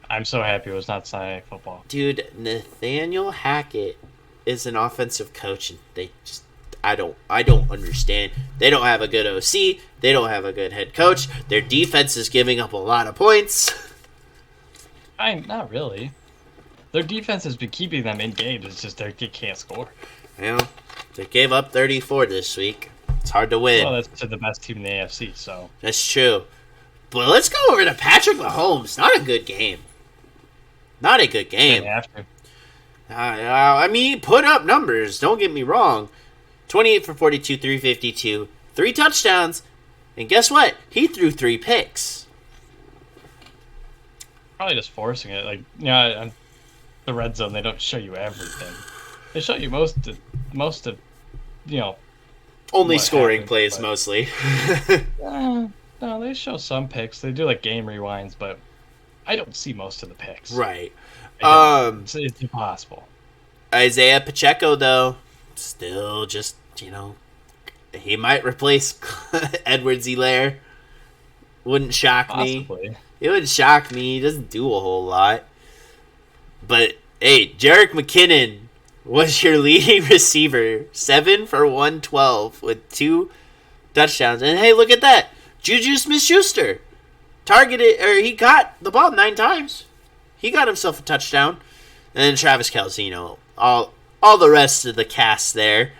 I'm so happy it was not Sunday Night Football. Dude, Nathaniel Hackett is an offensive coach, and I don't understand. They don't have a good OC. They don't have a good head coach. Their defense is giving up a lot of points. Not really. Their defense has been keeping them in games. It's just they can't score. They gave up 34 this week. It's hard to win. Well, that's to the best team in the AFC, so. That's true. But let's go over to Patrick Mahomes. Not a good game. Not a good game. They have to. He put up numbers. Don't get me wrong. 28 for 42, 352, 3 touchdowns. And guess what? He threw 3 picks. Probably just forcing it. On the red zone, they don't show you everything. They show you most of only scoring plays, but mostly. No, they show some picks. They do game rewinds, but I don't see most of the picks. Right. It's impossible. Isaiah Pacheco, though, still just, he might replace Edwards-Helaire. Wouldn't shock me. It would shock me. He doesn't do a whole lot. But, hey, Jerick McKinnon was your leading receiver. 7 for 112 with 2 touchdowns. And, hey, look at that. Juju Smith-Schuster he got the ball 9 times. He got himself a touchdown. And then Travis Kelce, all the rest of the cast there.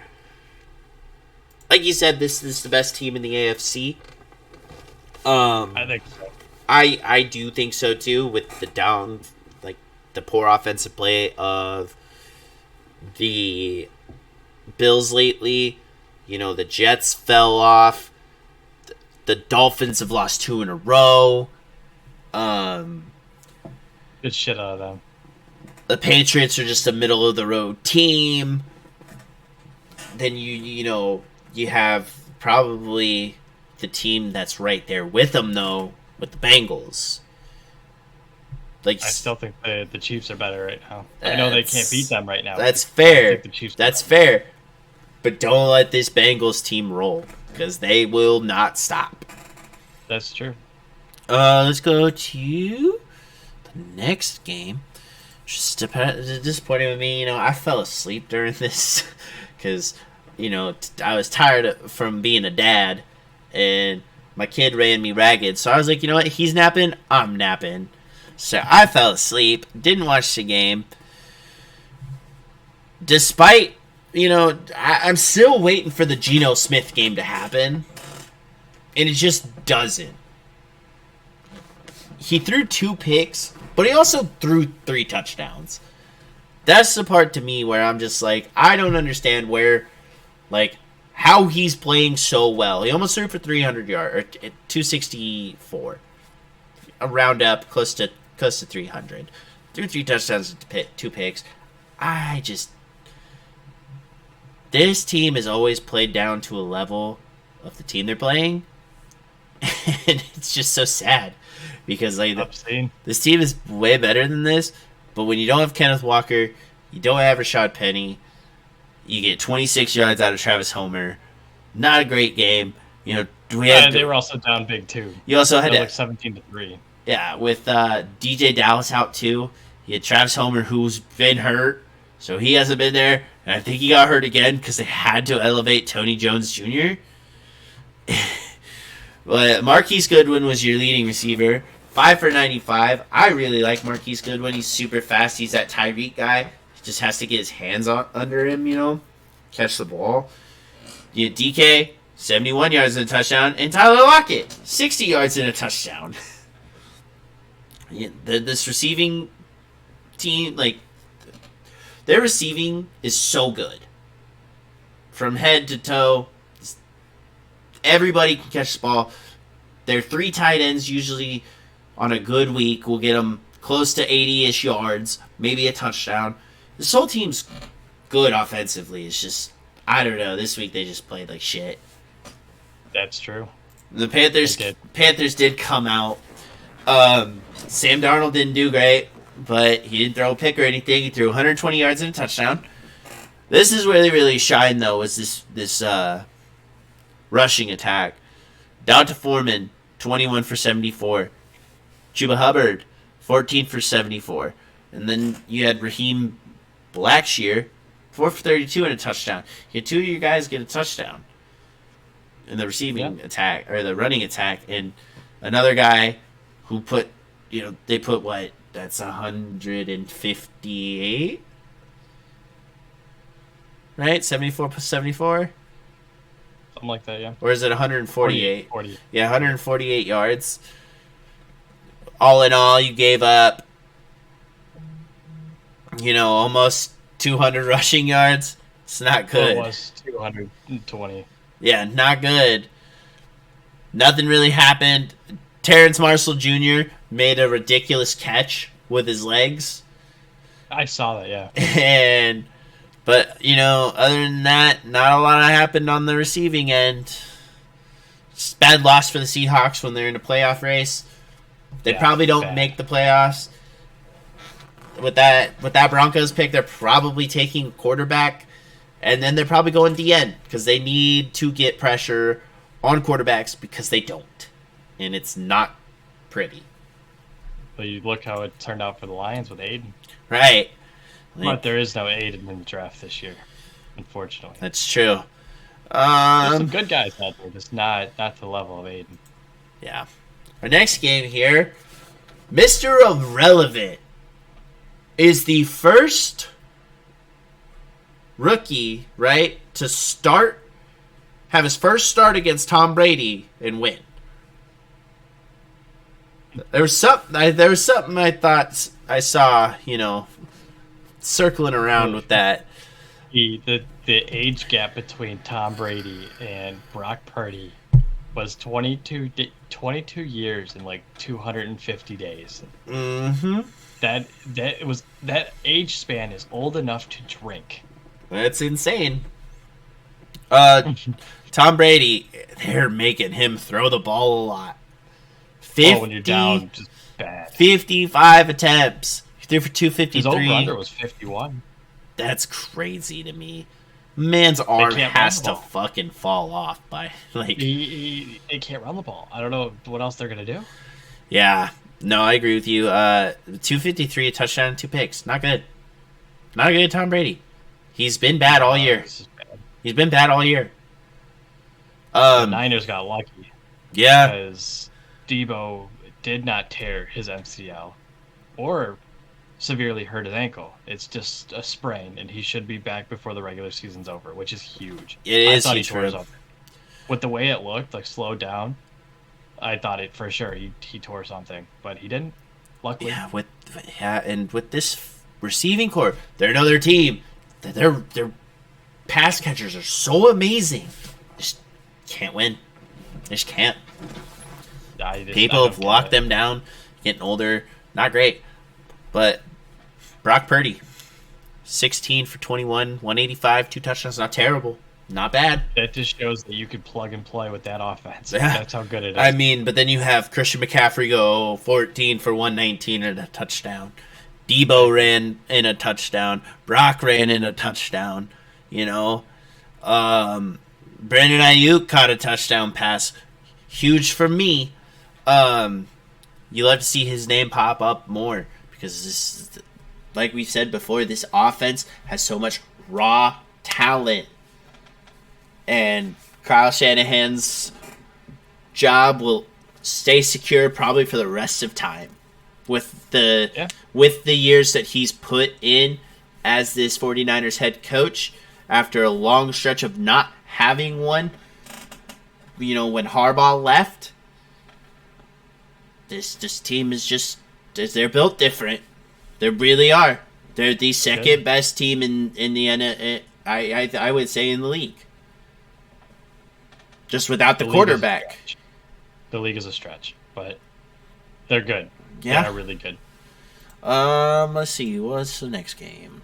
Like you said, this is the best team in the AFC. I think so. I do think so too, with the poor offensive play of the Bills lately. The Jets fell off. The Dolphins have lost 2 in a row. Good shit out of them. The Patriots are just a middle of the road team. Then you have probably the team that's right there with them though, with the Bengals. I still think the Chiefs are better right now. I know they can't beat them right now. That's fair. The Chiefs that's fair. But don't let this Bengals team roll, because they will not stop. That's true. Let's go to the next game. Just disappointing with me. I fell asleep during this because, I was tired from being a dad, and my kid ran me ragged. So I was like, you know what? He's napping. I'm napping. So I fell asleep. Didn't watch the game. Despite, I'm still waiting for the Geno Smith game to happen, and it just doesn't. He threw 2 picks, but he also threw 3 touchdowns. that's the part to me where I'm just like, I don't understand where, like, how he's playing so well. He almost threw for 300 yards, or 264, a round up close to 300. Threw 3 touchdowns, 2 picks. This team has always played down to a level of the team they're playing, and it's just so sad because like this team is way better than this. But when you don't have Kenneth Walker, you don't have Rashad Penny, you get 26 yards out of Travis Homer. Not a great game. You know, they were also down big too. You also had like 17-3. Yeah, with DJ Dallas out too. You had Travis Homer, who's been hurt, so he hasn't been there. And I think he got hurt again because they had to elevate Tony Jones Jr. But Marquise Goodwin was your leading receiver. 5 for 95. I really like Marquise Goodwin. He's super fast. He's that Tyreek guy. He just has to get his hands under him, you know, catch the ball. You had DK, 71 yards and a touchdown, and Tyler Lockett, 60 yards and a touchdown. This receiving team, like, their receiving is so good. From head to toe, everybody can catch the ball. Their 3 tight ends usually on a good week will get them close to 80-ish yards, maybe a touchdown. This whole team's good offensively. It's just, I don't know. This week they just played like shit. That's true. The Panthers did come out. Sam Darnold didn't do great, but he didn't throw a pick or anything. He threw 120 yards and a touchdown. This is where they really shine, though, was this rushing attack. Donta Foreman, 21 for 74. Chuba Hubbard, 14 for 74. And then you had Raheem Blackshear, 4 for 32 and a touchdown. You had 2 of your guys get a touchdown in the receiving attack, or the running attack, and another guy who put, they put what? That's 158? Right? 74 plus 74? Something like that, yeah. Or is it 148? 40. Yeah, 148 yards. All in all, you gave up, almost 200 rushing yards. It's not good. It was 220. Yeah, not good. Nothing really happened. Terrence Marshall Jr. made a ridiculous catch with his legs. I saw that, yeah. But, other than that, not a lot happened on the receiving end. It's a bad loss for the Seahawks when they're in a playoff race. They probably don't make the playoffs. With that Broncos pick, they're probably taking a quarterback, and then they're probably going DN because they need to get pressure on quarterbacks because they don't. And it's not pretty. But you look how it turned out for the Lions with Aiden. Right. But there is no Aiden in the draft this year, unfortunately. That's true. There's some good guys out there, just not to the level of Aiden. Yeah. Our next game here, Mr. Irrelevant is the first rookie, right, to have his first start against Tom Brady and win. There was something I thought I saw, circling around with that. The age gap between Tom Brady and Brock Purdy was 22 years and like 250 days. Mm-hmm. That age span is old enough to drink. That's insane. Tom Brady, they're making him throw the ball a lot. When you're down, just bad. 55 attempts. He threw for 253. His over-under was 51. That's crazy to me. Man's arm has to fucking fall off by like. They can't run the ball. I don't know what else they're gonna do. Yeah, no, I agree with you. 253, a touchdown, 2 picks. Not good. Not good, Tom Brady. He's been bad all year. He's been bad all year. The Niners got lucky. Yeah. Because Debo did not tear his MCL or severely hurt his ankle. It's just a sprain, and he should be back before the regular season's over, which is huge. I thought he tore his something. With the way it looked, like slowed down, I thought it for sure he tore something, but he didn't. Luckily. Yeah, and with this receiving core, they're another team. Their pass catchers are so amazing. Just can't win. Just can't. People have locked them down. Getting older, not great. But Brock Purdy, 16 for 21, 185, 2 touchdowns, not terrible. Not bad. That just shows that you could plug and play with that offense. Yeah. That's how good it is. I mean, but then you have Christian McCaffrey go 14 for 119 and a touchdown. Debo ran in a touchdown. Brock ran in a touchdown. You know, Brandon Ayuk caught a touchdown pass. Huge for me. You love to see his name pop up more because this, like we said before, this offense has so much raw talent. And Kyle Shanahan's job will stay secure probably for the rest of time with the years that he's put in as this 49ers head coach after a long stretch of not having one. You know, when Harbaugh left, this team is just, they're built different. They really are. They're the second best team in the I would say in the league. Just without the quarterback. The league is a stretch, but they're good. Yeah. They're really good. Let's see. What's the next game?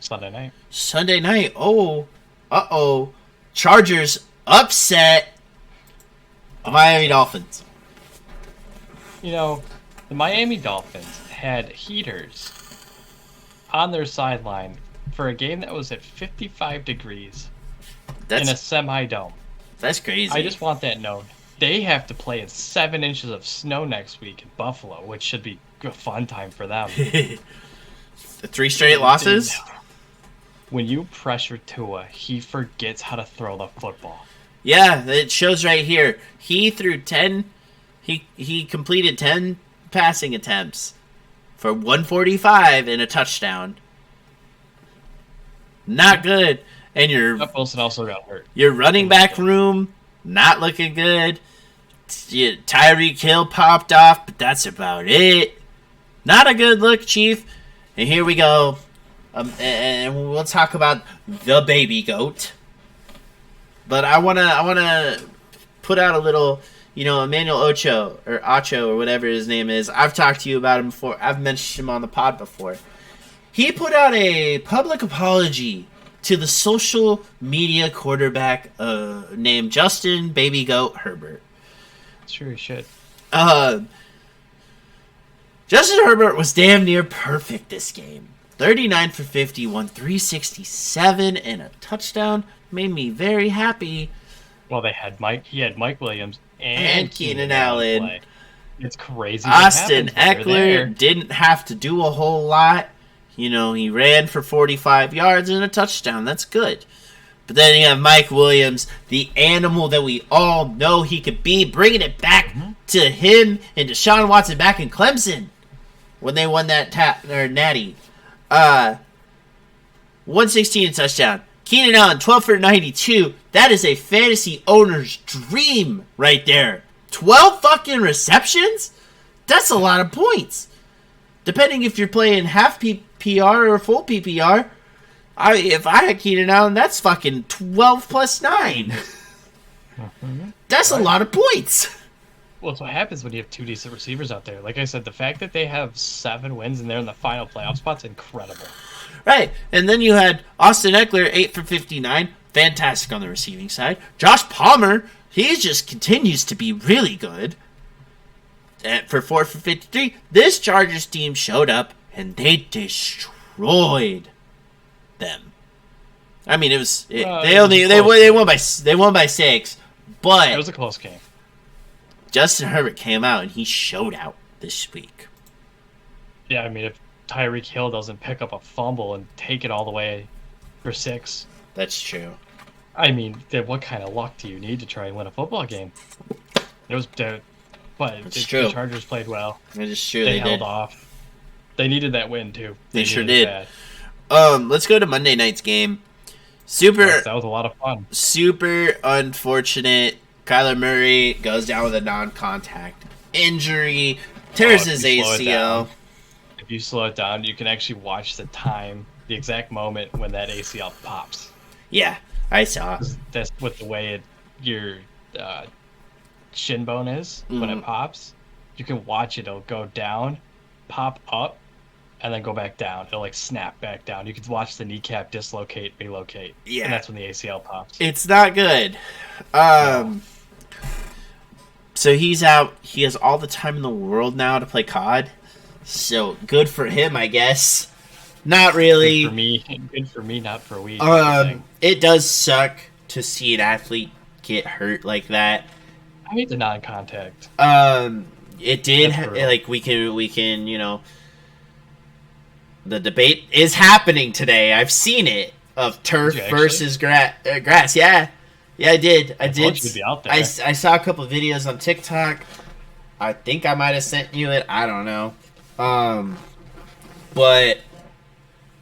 Sunday night. Oh. Chargers upset the Miami Dolphins. You know, the Miami Dolphins had heaters on their sideline for a game that was at 55 degrees in a semi-dome. That's crazy. I just want that known. They have to play in 7 inches of snow next week in Buffalo, which should be a fun time for them. 3 straight losses? When you pressure Tua, he forgets how to throw the football. Yeah, it shows right here. He threw 10. He completed 10 passing attempts for 145 and a touchdown. Not good. And Jeff Wilson also got hurt. Your running back room, not looking good. Tyreek Hill popped off, but that's about it. Not a good look, Chief. And here we go. And we'll talk about the baby goat. But I wanna put out a little, Emmanuel Ocho or whatever his name is. I've talked to you about him before. I've mentioned him on the pod before. He put out a public apology to the social media quarterback named Justin Baby Goat Herbert. Sure he should. Justin Herbert was damn near perfect this game. 39 for 51, 367, and a touchdown. Made me very happy. Well, he had Mike Williams and Keenan Allen. Play. It's crazy. Austin Eckler didn't have to do a whole lot. He ran for 45 yards and a touchdown. That's good. But then you have Mike Williams, the animal that we all know he could be, bringing it back to him and Deshaun Watson back in Clemson when they won that natty. 116 touchdown. Keenan Allen, 12 for 92. That is a fantasy owner's dream right there. 12 fucking receptions? That's a lot of points. Depending if you're playing half PPR or full PPR, if I had Keenan Allen, that's fucking 12 plus 9. That's a lot of points. Well, it's what happens when you have 2 decent receivers out there. Like I said, the fact that they have 7 wins and they're in the final playoff spot's incredible. Right, and then you had Austin Eckler, 8 for 59. Fantastic on the receiving side. Josh Palmer, he just continues to be really good. For 4 for 53, this Chargers team showed up and they destroyed them. I mean, they won by 6, but it was a close game. Justin Herbert came out and he showed out this week. Yeah, I mean, if Tyreek Hill doesn't pick up a fumble and take it all the way for 6, that's true. I mean, what kind of luck do you need to try and win a football game? But the Chargers played well. That is true. They held off. They needed that win too. They sure did. Let's go to Monday night's game. That was a lot of fun. Super unfortunate. Kyler Murray goes down with a non-contact injury, tears his ACL. If if you slow it down, you can actually watch the time, the exact moment when that ACL pops. Yeah, I saw. That's with the way your shin bone is when it pops. You can watch it. It'll go down, pop up, and then go back down. It'll like snap back down. You can watch the kneecap dislocate, relocate. Yeah. And that's when the ACL pops. It's not good. So he's out. He has all the time in the world now to play COD. So good for him, I guess. Not really. Good for me, not for we. It does suck to see an athlete get hurt like that. I hate the non-contact. It did like we can the debate is happening today. I've seen it of turf versus grass. Yeah, I did. I did. Be out there. I saw a couple of videos on TikTok. I think I might have sent you it. I don't know. But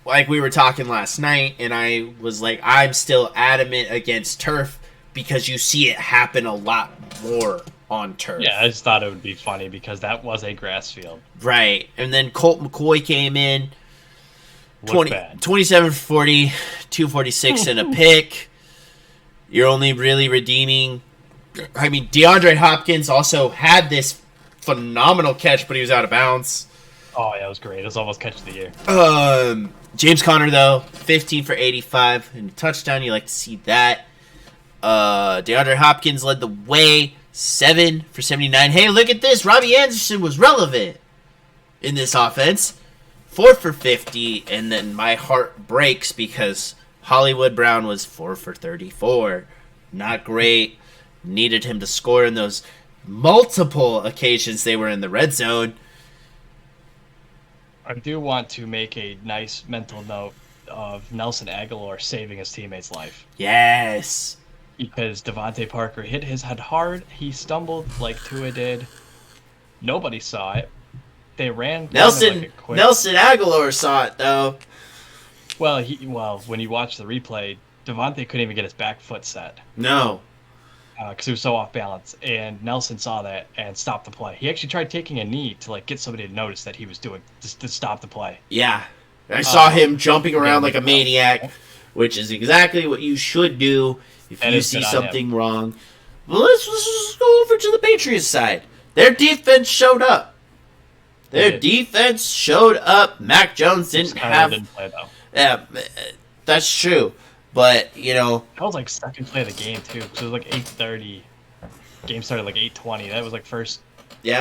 like we were talking last night, and I was like, I'm still adamant against turf because you see it happen a lot more on turf. Yeah, I just thought it would be funny because that was a grass field. Right. And then Colt McCoy came in. 27 for 40, 246 and a pick. You're only really redeeming. I mean, DeAndre Hopkins also had this phenomenal catch, but he was out of bounds. Oh, yeah, it was great. It was almost catch of the year. James Conner, though, 15 for 85 and a touchdown. You like to see that. DeAndre Hopkins led the way, 7 for 79. Hey, look at this. Robbie Anderson was relevant in this offense. 4 for 50, and then my heart breaks because Hollywood Brown was 4 for 34. Not great. Needed him to score in those multiple occasions they were in the red zone. I do want to make a nice mental note of Nelson Aguilar saving his teammate's life. Yes. Because Devontae Parker hit his head hard. He stumbled like Tua did. Nobody saw it. They ran. Nelson Aguilar saw it though. Well, when you watch the replay, Devontae couldn't even get his back foot set. No. Because he was so off balance, and Nelson saw that and stopped the play. He actually tried taking a knee to like get somebody to notice that he was doing to stop the play. Yeah, I saw him jumping around like a maniac, which is exactly what you should do if you see something wrong. Well, let's just go over to the Patriots side. Their defense showed up. Mac Jones didn't play though. Yeah, that's true. But, that was like second play of the game too. So it was like 8:30. Game started like 8:20. That was like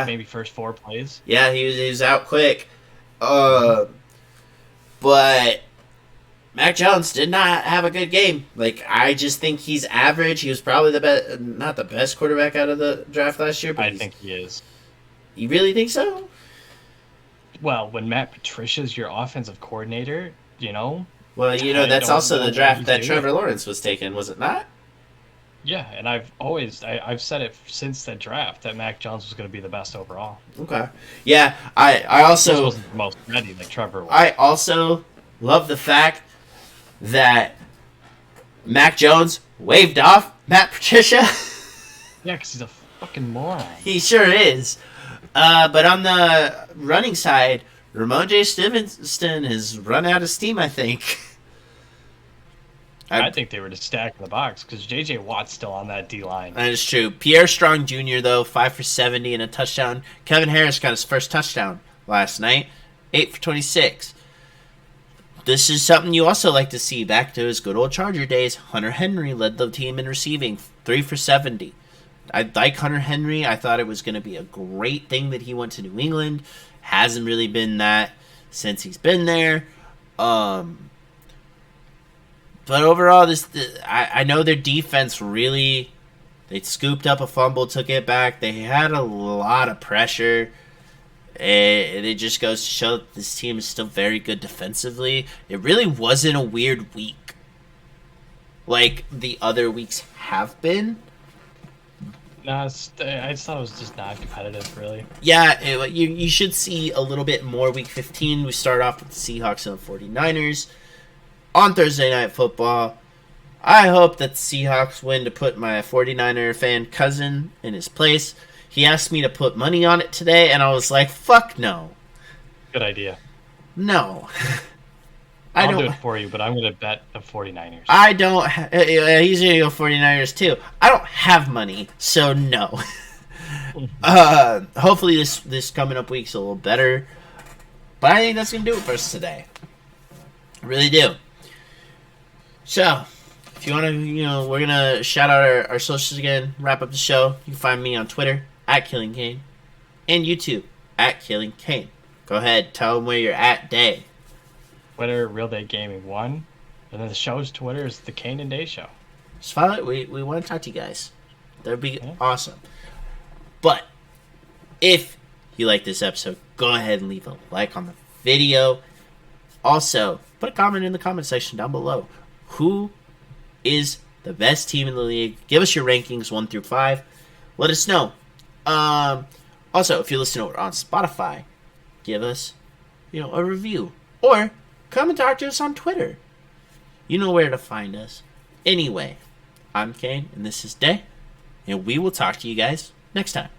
maybe first 4 plays. Yeah, he was out quick. But Mac Jones did not have a good game. Like, I just think he's average. He was probably not the best quarterback out of the draft last year. But I think he is. You really think so? Well, when Matt Patricia's your offensive coordinator, Well, that's also the draft that Trevor Lawrence was taken, was it not? Yeah, and I've said it since the draft that Mac Jones was going to be the best overall. Okay. Yeah, I also wasn't the most ready like Trevor was. I also love the fact that Mac Jones waved off Matt Patricia. Yeah, because he's a fucking moron. He sure is. But on the running side, Ramon J. Stevenson has run out of steam, I think. I think they were just stacking the box because J.J. Watt's still on that D-line. That is true. Pierre Strong Jr., though, 5 for 70 and a touchdown. Kevin Harris got his first touchdown last night, 8 for 26. This is something you also like to see. Back to his good old Charger days, Hunter Henry led the team in receiving, 3 for 70. I like Hunter Henry. I thought it was going to be a great thing that he went to New England. Hasn't really been that since he's been there. But overall, I know their defense really, they scooped up a fumble, took it back. They had a lot of pressure. And it just goes to show that this team is still very good defensively. It really wasn't a weird week like the other weeks have been. No, I just thought it was just not competitive, really. Yeah, you should see a little bit more week 15. We start off with the Seahawks and the 49ers on Thursday Night Football. I hope that the Seahawks win to put my 49er fan cousin in his place. He asked me to put money on it today, and I was like, fuck no. Good idea. No. I'll do it for you, but I'm going to bet the 49ers. I don't. He's going to go 49ers too. I don't have money, so no. Hopefully this coming up week's a little better. But I think that's going to do it for us today. I really do. So, if you want to, we're going to shout out our socials again, wrap up the show. You can find me on Twitter, @KillingKane, and YouTube, @KillingKane. Go ahead, tell them where you're at, Day. Twitter, Realdaygaming 1. And then the show's Twitter is the Kane and Day Show. Just follow it. We want to talk to you guys. That would be awesome. But, if you like this episode, go ahead and leave a like on the video. Also, put a comment in the comment section down below. Who is the best team in the league? Give us your rankings 1 through 5. Let us know. Also, if you listen to it on Spotify, give us, a review. Or come and talk to us on Twitter. You know where to find us. Anyway, I'm Kane, and this is Day. And we will talk to you guys next time.